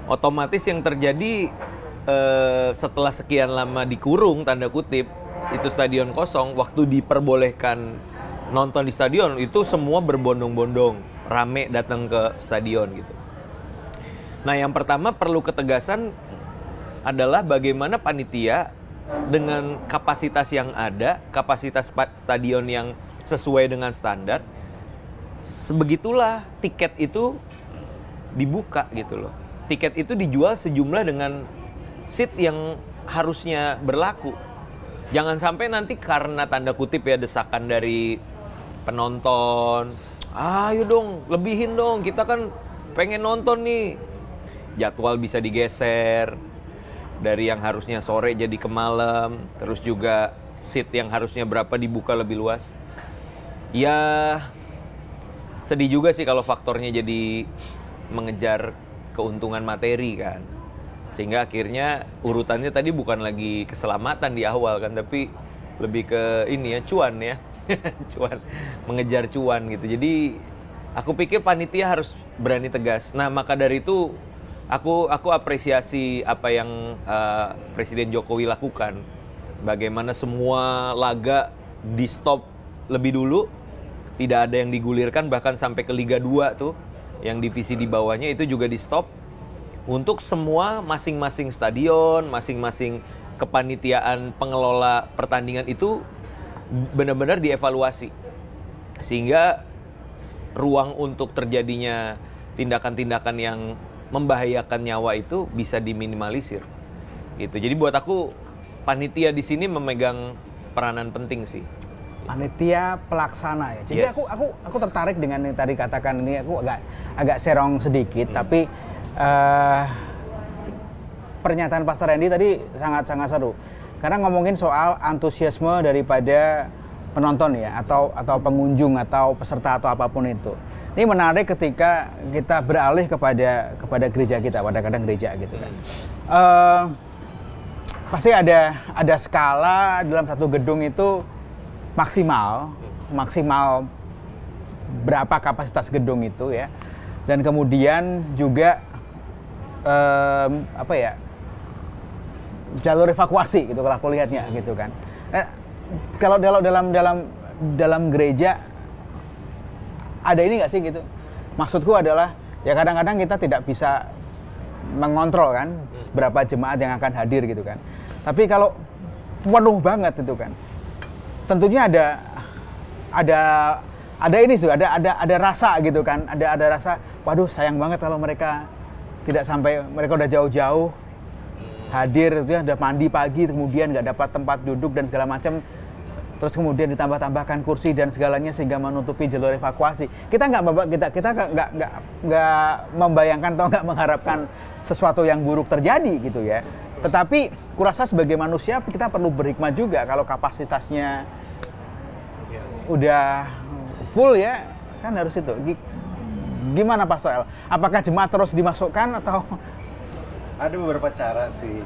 S2: Otomatis yang terjadi setelah sekian lama dikurung tanda kutip itu stadion kosong, waktu diperbolehkan nonton di stadion itu semua berbondong-bondong rame datang ke stadion gitu. Nah, yang pertama perlu ketegasan adalah bagaimana panitia dengan kapasitas yang ada, kapasitas stadion yang sesuai dengan standar, sebegitulah tiket itu dibuka gitu loh. Tiket itu dijual sejumlah dengan seat yang harusnya berlaku. Jangan sampai nanti karena tanda kutip ya desakan dari penonton, ayo dong, lebihin dong, kita kan pengen nonton nih. Jadwal bisa digeser dari yang harusnya sore jadi ke malam, terus juga seat yang harusnya berapa dibuka lebih luas. Ya sedih juga sih kalau faktornya jadi mengejar keuntungan materi kan. Sehingga akhirnya urutannya tadi bukan lagi keselamatan di awal kan, tapi lebih ke ini ya, cuan ya. Cuan, mengejar cuan gitu. Jadi aku pikir panitia harus berani tegas. Nah, maka dari itu aku apresiasi apa yang Presiden Jokowi lakukan. Bagaimana semua laga di stop lebih dulu, tidak ada yang digulirkan, bahkan sampai ke Liga 2 tuh, yang divisi di bawahnya itu juga di stop. Untuk semua masing-masing stadion, masing-masing kepanitiaan pengelola pertandingan itu benar-benar dievaluasi. Sehingga ruang untuk terjadinya tindakan-tindakan yang membahayakan nyawa itu bisa diminimalisir. Gitu. Jadi buat aku panitia di sini memegang peranan penting sih.
S5: Panitia pelaksana ya. Jadi
S2: Yes.
S5: aku tertarik dengan yang tadi katakan ini, aku agak serong sedikit, tapi pernyataan Pastor Randy tadi sangat seru. Karena ngomongin soal antusiasme daripada penonton ya, atau pengunjung atau peserta atau apapun itu. Ini menarik ketika kita beralih kepada gereja kita, pada kadang gereja gitu kan. Pasti ada skala dalam satu gedung itu maksimal berapa kapasitas gedung itu ya. Dan kemudian juga jalur evakuasi gitu kalau aku lihatnya gitu kan. Nah, kalau dalam gereja ada ini nggak sih gitu? Maksudku adalah Ya kadang-kadang kita tidak bisa mengontrol kan berapa jemaat yang akan hadir gitu kan. Tapi kalau penuh banget itu kan, tentunya ada ini tuh, ada rasa gitu kan, ada rasa, waduh sayang banget kalau mereka tidak sampai, mereka udah jauh-jauh hadir itu ya, udah mandi pagi, kemudian nggak dapat tempat duduk dan segala macam, terus kemudian ditambah-tambahkan kursi dan segalanya sehingga menutupi jalur evakuasi. Kita nggak membayangkan atau nggak mengharapkan sesuatu yang buruk terjadi gitu ya. Tetapi kurasa sebagai manusia kita perlu berhikmat juga kalau kapasitasnya udah full ya, kan harus itu. Gimana Pak Soel? Apakah jemaat terus dimasukkan atau?
S3: Ada beberapa cara sih.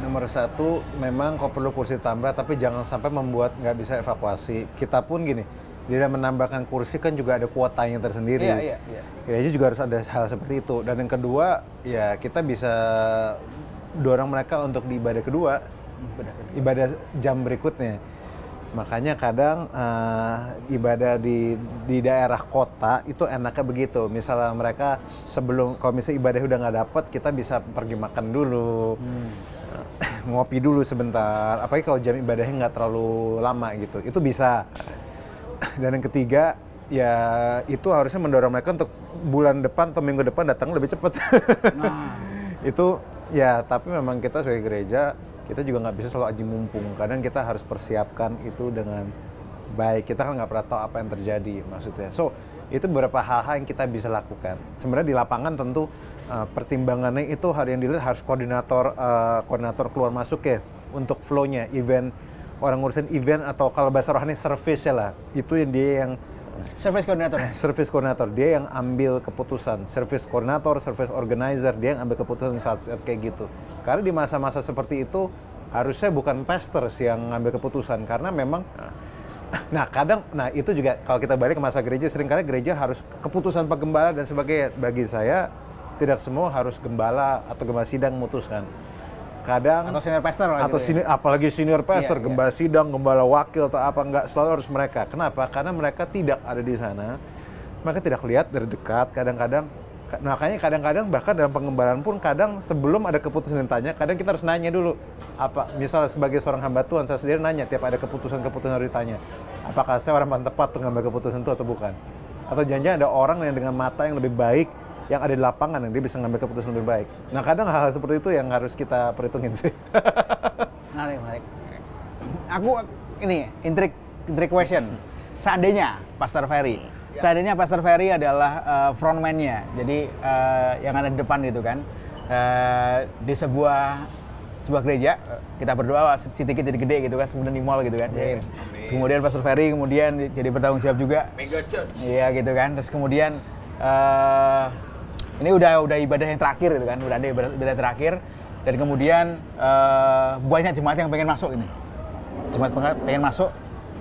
S3: Nomor satu, memang kok perlu kursi tambah, tapi jangan sampai membuat nggak bisa evakuasi. Kita pun gini, di dalam menambahkan kursi kan juga ada kuotanya tersendiri.
S5: Iya.
S3: Gereja juga harus ada hal seperti itu. Dan yang kedua, ya kita bisa dorong mereka untuk di ibadah kedua, ibadah jam berikutnya. Makanya kadang ibadah di daerah kota itu enaknya begitu. Misalnya mereka kalau misalnya ibadah udah nggak dapet, kita bisa pergi makan dulu, ngopi dulu sebentar. Apalagi kalau jam ibadahnya nggak terlalu lama gitu, itu bisa. Dan yang ketiga, ya itu harusnya mendorong mereka untuk bulan depan atau minggu depan datang lebih cepat. Itu ya, tapi memang kita sebagai gereja, kita juga nggak bisa selalu aji mumpung. Kadang kita harus persiapkan itu dengan baik. Kita kan nggak pernah tahu apa yang terjadi maksudnya. So, itu beberapa hal-hal yang kita bisa lakukan. Sebenarnya di lapangan tentu pertimbangannya itu yang dilihat harus koordinator keluar masuk ya untuk flow-nya, event, orang ngurusin event atau kalau bahasa rohani service lah. Itu yang dia yang
S5: Service koordinator.
S3: Service koordinator, dia yang ambil keputusan. Service koordinator, service organizer, dia yang ambil keputusan saat kayak gitu. Karena di masa-masa seperti itu harusnya bukan pastors yang ngambil keputusan, karena memang itu juga kalau kita balik ke masa gereja, seringkali gereja harus keputusan Pak Gembala dan sebagainya. Bagi saya tidak semua harus gembala atau gembala sidang memutuskan. Kadang
S5: atau senior pastor
S3: atau gitu ya? Apalagi senior pastor, gembala sidang, gembala wakil atau apa, enggak selalu harus mereka. Kenapa? Karena mereka tidak ada di sana, mereka tidak lihat dari dekat. Makanya kadang-kadang bahkan dalam pengembalaan pun kadang sebelum ada keputusan yang tanya, kadang kita harus nanya dulu. Misal sebagai seorang hamba Tuhan, saya sendiri nanya tiap ada keputusan harus ditanya. Apakah saya orang yang tepat untuk mengambil keputusan itu atau bukan? Atau jangan-jangan ada orang yang dengan mata yang lebih baik yang ada di lapangan yang dia bisa ngambil keputusan lebih baik. Nah kadang hal-hal seperti itu yang harus kita perhitungin sih.
S5: Menarik. Aku ini intrik question. Seandainya Pastor Ferry adalah frontman-nya, jadi yang ada di depan gitu kan, di sebuah gereja, kita berdoa city kita jadi gede gitu kan, kemudian di mall gitu kan. Amin. Kemudian Pastor Ferry kemudian jadi bertanggung jawab juga. Mega Church. Iya gitu kan. Terus kemudian ini udah ibadah yang terakhir gitu kan, udah ada ibadah terakhir, dan kemudian banyak jemaat yang pengen masuk ini,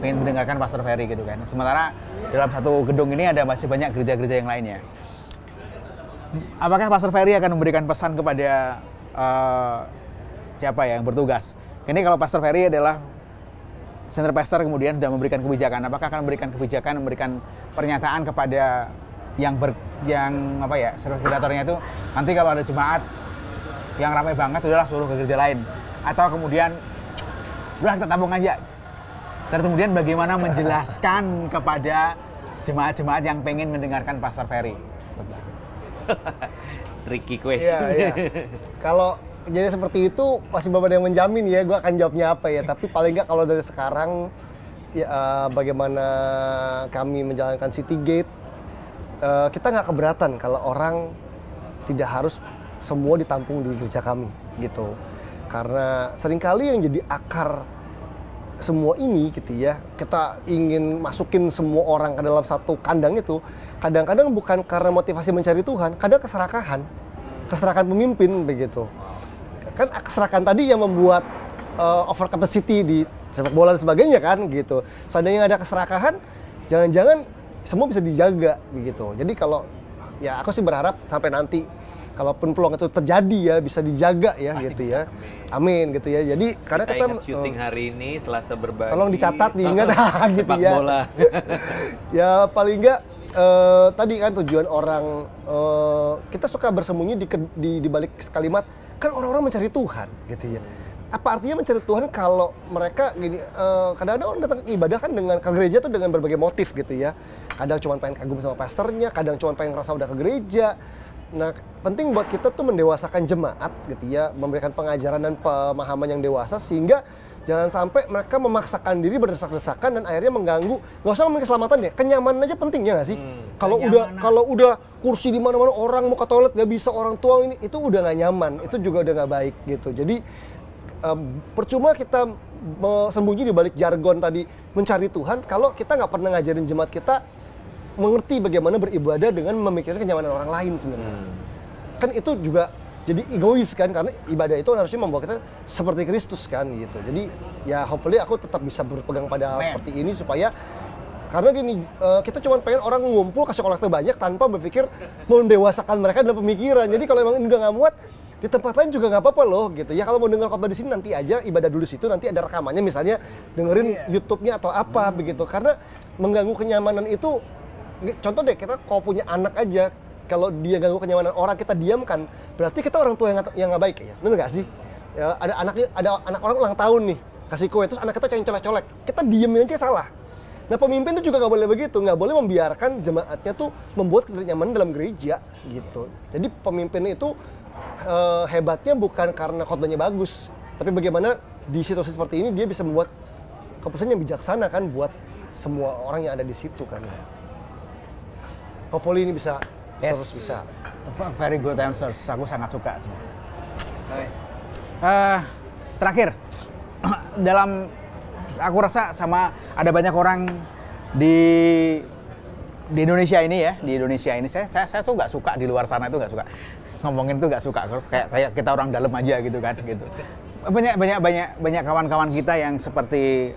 S5: pengen mendengarkan Pastor Ferry gitu kan. Sementara dalam satu gedung ini masih banyak gereja-gereja yang lainnya. Apakah Pastor Ferry akan memberikan pesan kepada siapa yang bertugas? Ini kalau Pastor Ferry adalah senior pastor kemudian sudah memberikan kebijakan, apakah akan memberikan kebijakan, memberikan pernyataan kepada service koordinatornya itu, nanti kalau ada jemaat yang ramai banget udahlah suruh ke gereja lain, atau kemudian udah kita tampung aja. Dan kemudian bagaimana menjelaskan kepada jemaat-jemaat yang pengen mendengarkan Pastor Ferry?
S2: Tricky question.
S6: Iya. Kalau jadi seperti itu pasti Bapak yang menjamin ya, gue akan jawabnya apa ya. Tapi paling nggak kalau dari sekarang ya, bagaimana kami menjalankan City Gate, kita nggak keberatan kalau orang tidak harus semua ditampung di gereja kami gitu. Karena seringkali yang jadi akar semua ini gitu ya, kita ingin masukin semua orang ke dalam satu kandang itu, kadang-kadang bukan karena motivasi mencari Tuhan, kadang keserakahan pemimpin begitu. Kan keserakahan tadi yang membuat over capacity di sepak bola dan sebagainya kan gitu. Seandainya ada keserakahan, jangan-jangan semua bisa dijaga begitu. Jadi kalau ya aku sih berharap sampai nanti kalaupun peluang itu terjadi ya bisa dijaga ya. Pasti gitu ya. Amin gitu ya. Jadi karena kita
S2: ingat syuting hari ini Selasa berbagi.
S6: Tolong dicatat, diingat gitu
S2: sepak
S6: ya.
S2: Bola.
S6: Ya paling enggak tadi kan tujuan orang kita suka bersembunyi di balik kalimat kan orang-orang mencari Tuhan gitu ya. Apa artinya mencari Tuhan kalau mereka gini kadang-kadang orang datang ke ibadah kan dengan ke gereja tuh dengan berbagai motif gitu ya. Kadang cuma pengen kagum sama pastornya, kadang cuma pengen ngerasa udah ke gereja. Nah, penting buat kita tuh mendewasakan jemaat gitu ya, memberikan pengajaran dan pemahaman yang dewasa sehingga jangan sampai mereka memaksakan diri berdesak-desakan dan akhirnya mengganggu. Nggak usah ngomongin keselamatan ya, kenyamanan aja penting ya nggak sih? Kalau udah kursi di mana-mana orang mau ke toilet nggak bisa, orang tua ini itu udah nggak nyaman, itu juga udah nggak baik gitu. Jadi percuma kita sembunyi di balik jargon tadi mencari Tuhan kalau kita nggak pernah ngajarin jemaat kita mengerti bagaimana beribadah dengan memikirkan kenyamanan orang lain sebenarnya. Kan itu juga jadi egois kan, karena ibadah itu harusnya membawa kita seperti Kristus kan gitu. Jadi ya hopefully aku tetap bisa berpegang pada hal seperti ini supaya karena gini, kita cuma pengen orang ngumpul kasih kolektor banyak tanpa berpikir mendewasakan mereka dalam pemikiran. Jadi kalau emang ini udah nggak muat, di tempat lain juga nggak apa-apa loh gitu ya. Kalau mau dengar khotbah di sini nanti aja ibadah dulu situ, nanti ada rekamannya misalnya dengerin YouTube-nya atau apa begitu. Karena mengganggu kenyamanan itu, contoh deh kita kalau punya anak aja, kalau dia ganggu kenyamanan orang kita diamkan, berarti kita orang tua yang nggak baik ya, benar nggak sih? Ya, ada anak orang ulang tahun nih, kasih kue terus anak kita yang colek-colek, kita diemin aja salah. Nah pemimpin itu juga nggak boleh begitu, nggak boleh membiarkan jemaatnya tuh membuat ketidaknyamanan dalam gereja gitu. Jadi pemimpin itu hebatnya bukan karena khotbahnya bagus, tapi bagaimana di situasi seperti ini dia bisa membuat keputusan yang bijaksana kan buat semua orang yang ada di situ kan. Hopefully ini bisa terus bisa.
S5: Very good answers. Aku sangat suka. Terakhir, aku rasa sama ada banyak orang di Indonesia ini ya, di Indonesia ini saya tuh nggak suka, di luar sana itu nggak suka ngomongin tuh, nggak suka kayak kita orang dalam aja gitu kan gitu. Banyak kawan-kawan kita yang seperti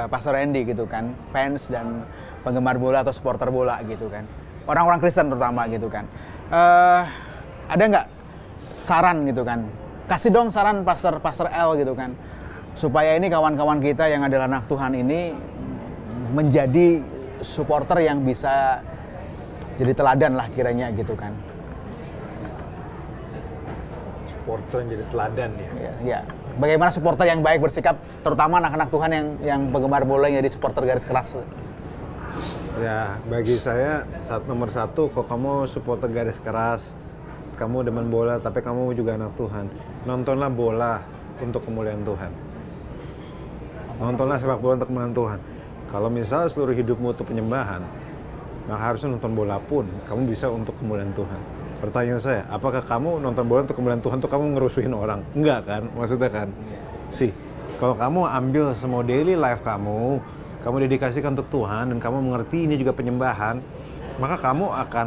S5: Pastor Randy gitu kan, fans dan penggemar bola atau supporter bola gitu kan, orang-orang Kristen terutama gitu kan. Ada nggak saran gitu kan, kasih dong saran Pastor L gitu kan, supaya ini kawan-kawan kita yang adalah anak Tuhan ini menjadi supporter yang bisa jadi teladan lah kiranya gitu kan.
S3: Supporter yang jadi teladan ya.
S5: Ya. Bagaimana supporter yang baik bersikap, terutama anak-anak Tuhan yang penggemar bola yang jadi supporter garis keras.
S3: Ya, bagi saya nomor satu, kok kamu supporter garis keras, kamu demen bola, tapi kamu juga anak Tuhan, nontonlah bola untuk kemuliaan Tuhan. Nontonlah sepak bola untuk kemuliaan Tuhan. Kalau misal seluruh hidupmu untuk penyembahan, maka harusnya nonton bola pun kamu bisa untuk kemuliaan Tuhan. Pertanyaan saya, apakah kamu nonton bola untuk kemuliaan Tuhan untuk kamu ngerusuhin orang? Enggak kan, maksudnya kan? Kalau kamu ambil semua daily life kamu dedikasikan untuk Tuhan dan kamu mengerti ini juga penyembahan, maka kamu akan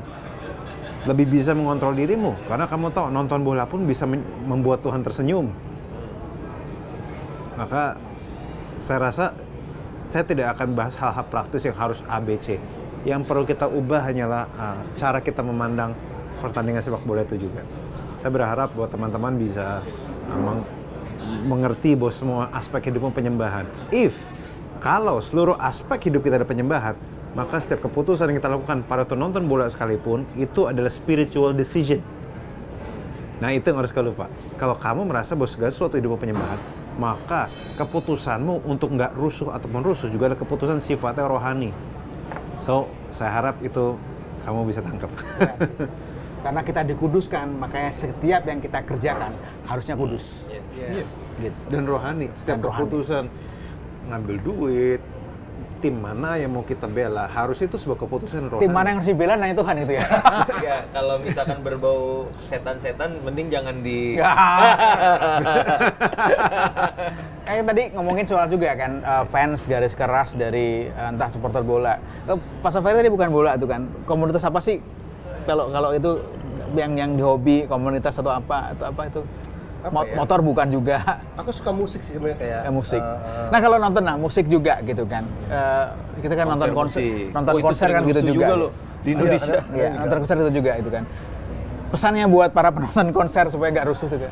S3: lebih bisa mengontrol dirimu, karena kamu tahu nonton bola pun bisa membuat Tuhan tersenyum. Maka saya rasa saya tidak akan bahas hal-hal praktis yang harus ABC. Yang perlu kita ubah hanyalah cara kita memandang pertandingan sepak bola itu juga. Saya berharap bahwa teman-teman bisa mengerti bahwa semua aspek hidupmu penyembahan. Kalau seluruh aspek hidup kita ada penyembahan, maka setiap keputusan yang kita lakukan pada waktu nonton bola sekalipun, itu adalah spiritual decision. Nah itu yang harus kalian lupa. Kalau kamu merasa bahwa segala sesuatu hidupmu penyembahan, maka keputusanmu untuk nggak rusuh ataupun rusuh juga ada keputusan sifatnya rohani. So, saya harap itu kamu bisa tangkap.
S5: Karena kita dikuduskan, makanya setiap yang kita kerjakan harusnya kudus.
S3: Yes.
S5: Gitu.
S3: Dan rohani. Setiap keputusan ngambil duit, tim mana yang mau kita bela, harus itu sebuah keputusan rohani.
S5: Tim mana yang harus dibela, nah Tuhan itu ya.
S2: Ya, kalau misalkan berbau setan-setan, mending jangan di...
S5: Kayak tadi ngomongin soal juga kan, fans garis keras dari entah supporter bola. Pastor Ferry tadi bukan bola itu kan, komunitas apa sih? Kalau itu yang di hobi, komunitas atau apa itu? Motor bukan juga.
S6: Aku suka musik sih sebenarnya kayak
S5: musik. Nah kalau nonton musik juga gitu kan. Kita kan nonton konser kan gitu juga
S2: loh di Indonesia.
S5: Iya, nonton konser itu juga itu kan. Pesannya buat para penonton konser supaya nggak rusuh tuh kan.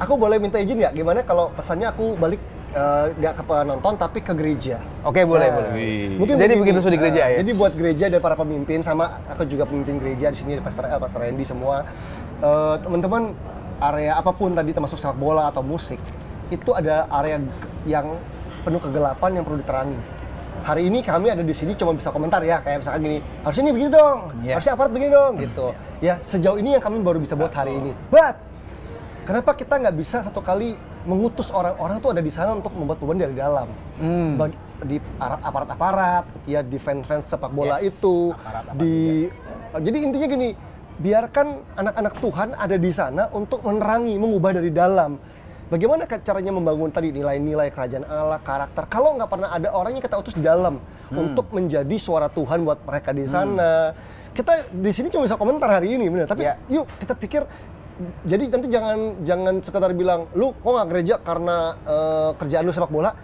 S6: Aku boleh minta izin nggak? Gimana kalau pesannya aku balik nggak ke penonton tapi ke gereja.
S5: Oke, boleh.
S6: Mungkin
S5: Jadi
S6: begini,
S5: begitu sudah di gereja ya.
S6: Jadi buat gereja dan para pemimpin, sama aku juga pemimpin gereja di sini, Pastor El, Pastor Randy semua. Teman-teman, area apapun tadi termasuk sepak bola atau musik, itu ada area yang penuh kegelapan yang perlu diterangi. Hari ini kami ada di sini cuma bisa komentar ya, kayak misalkan gini, harusnya ini begini dong, harusnya aparat begini dong, gitu. Ya sejauh ini yang kami baru bisa buat hari ini. But kenapa kita nggak bisa satu kali mengutus orang-orang tuh ada di sana untuk membuat perubahan dari dalam, di aparat-aparat, ya di fans-fans sepak bola itu, jadi intinya gini, biarkan anak-anak Tuhan ada di sana untuk menerangi, mengubah dari dalam. Bagaimana caranya membangun tadi nilai-nilai kerajaan Allah, karakter, kalau nggak pernah ada orang yang kita utus di dalam untuk menjadi suara Tuhan buat mereka di sana. Kita di sini cuma bisa komentar hari ini, benar. Tapi yuk kita pikir, jadi nanti jangan sekedar bilang, lu kok nggak gereja karena kerjaan lu sepak bola.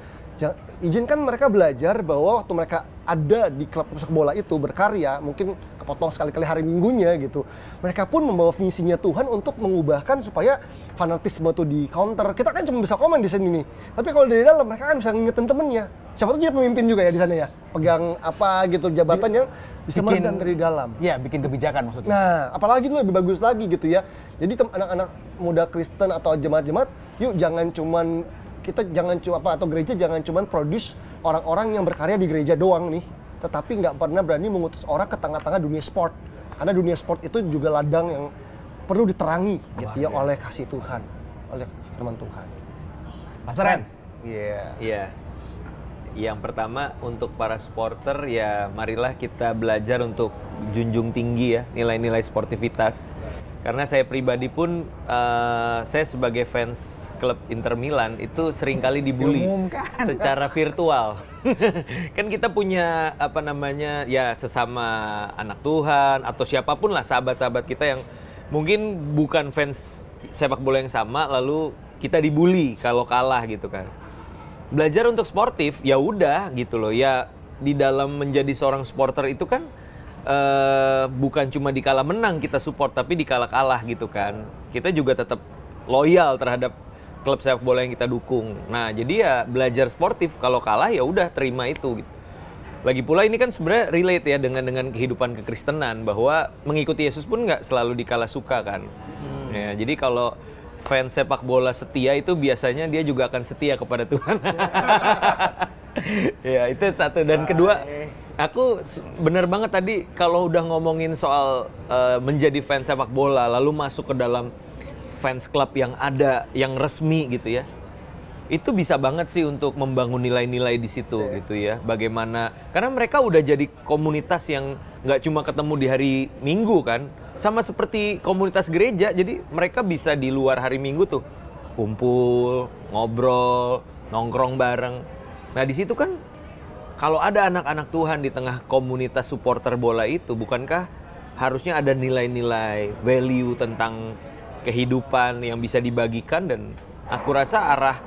S6: Izinkan mereka belajar bahwa waktu mereka ada di klub sepak bola itu berkarya, mungkin kepotong sekali-kali hari minggunya gitu. Mereka pun membawa misinya Tuhan untuk mengubahkan supaya fanatisme tuh di counter. Kita kan cuma bisa komen di sini nih. Tapi kalau dari dalam mereka kan bisa ngingetin temennya. Siapa tuh jadi pemimpin juga ya di sana ya. Pegang apa gitu jabatannya bisa meredam dari dalam.
S5: Iya, bikin kebijakan maksudnya.
S6: Nah, apalagi itu lebih bagus lagi gitu ya. Jadi anak-anak muda Kristen atau jemaat-jemaat, yuk jangan cuman atau gereja jangan cuman produce orang-orang yang berkarya di gereja doang nih, tetapi nggak pernah berani mengutus orang ke tengah-tengah dunia sport, karena dunia sport itu juga ladang yang perlu diterangi gitu ya oleh kasih Tuhan, oleh firman Tuhan.
S5: Pastor Ren?
S2: Iya. Yang pertama untuk para supporter ya marilah kita belajar untuk junjung tinggi ya nilai-nilai sportivitas. Karena saya pribadi pun saya sebagai fans klub Inter Milan itu seringkali dibully secara virtual. Kan kita punya sesama anak Tuhan atau siapapun lah sahabat-sahabat kita yang mungkin bukan fans sepak bola yang sama, lalu kita dibully kalau kalah gitu kan. Belajar untuk sportif ya udah gitu loh ya, di dalam menjadi seorang supporter itu kan bukan cuma di kala menang kita support, tapi di kala kalah gitu kan. Kita juga tetap loyal terhadap klub sepak bola yang kita dukung. Nah, jadi ya belajar sportif, kalau kalah ya udah terima itu gitu. Lagi pula ini kan sebenarnya relate ya dengan kehidupan kekristenan, bahwa mengikuti Yesus pun nggak selalu dikala suka kan. Ya, jadi kalau fans sepak bola setia itu biasanya dia juga akan setia kepada Tuhan. Ya, itu satu. Dan kedua, aku bener banget tadi kalau udah ngomongin soal menjadi fans sepak bola lalu masuk ke dalam fans club yang ada, yang resmi gitu ya. Itu bisa banget sih untuk membangun nilai-nilai di situ gitu ya. Bagaimana, karena mereka udah jadi komunitas yang nggak cuma ketemu di hari Minggu kan. Sama seperti komunitas gereja, jadi mereka bisa di luar hari Minggu tuh kumpul, ngobrol, nongkrong bareng. Nah di situ kan kalau ada anak-anak Tuhan di tengah komunitas supporter bola itu, bukankah harusnya ada nilai-nilai, value tentang kehidupan yang bisa dibagikan? Dan aku rasa arah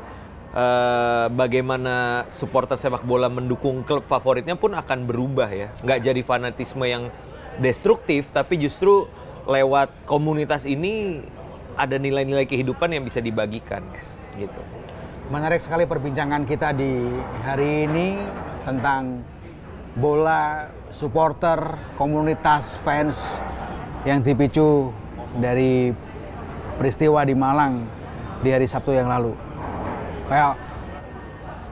S2: bagaimana supporter sepak bola mendukung klub favoritnya pun akan berubah ya. Nggak jadi fanatisme yang destruktif, tapi justru lewat komunitas ini ada nilai-nilai kehidupan yang bisa dibagikan. Gitu.
S5: Menarik sekali perbincangan kita di hari ini tentang bola, supporter, komunitas fans yang dipicu dari peristiwa di Malang di hari Sabtu yang lalu. Well,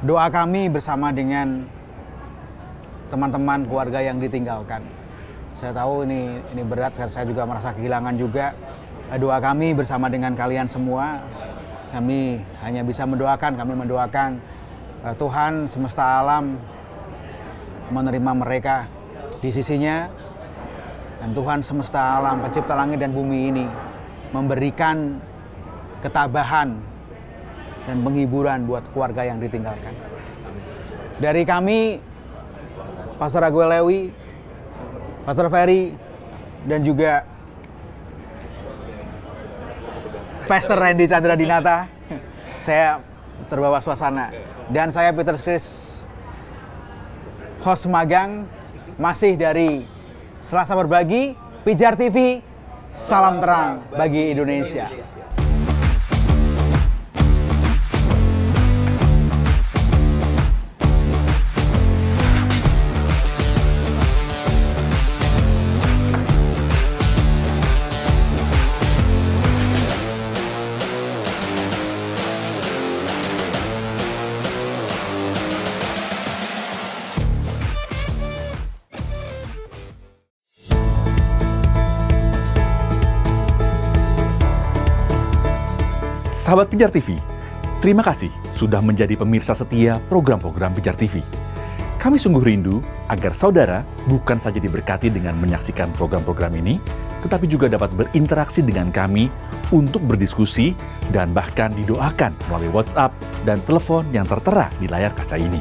S5: doa kami bersama dengan teman-teman keluarga yang ditinggalkan. Saya tahu ini berat, karena saya juga merasa kehilangan juga. Doa kami bersama dengan kalian semua. Kami hanya bisa mendoakan, Tuhan semesta alam menerima mereka di sisinya, dan Tuhan semesta alam, pencipta langit dan bumi ini memberikan ketabahan dan penghiburan buat keluarga yang ditinggalkan. Dari kami, Pastor Aguel Lewi, Pastor Ferry, dan juga Pastor Randy Chandra Dinata, saya terbawa suasana. Dan saya Peter Chris, host magang, masih dari Selasa Berbagi, Pijar TV, salam terang bagi Indonesia.
S7: Sahabat Pijar TV, terima kasih sudah menjadi pemirsa setia program-program Pijar TV. Kami sungguh rindu agar saudara bukan saja diberkati dengan menyaksikan program-program ini, tetapi juga dapat berinteraksi dengan kami untuk berdiskusi dan bahkan didoakan melalui WhatsApp dan telepon yang tertera di layar kaca ini.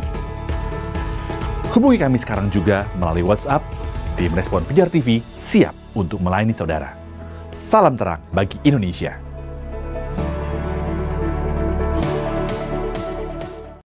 S7: Hubungi kami sekarang juga melalui WhatsApp. Tim Respon Pijar TV siap untuk melayani saudara. Salam terang bagi Indonesia.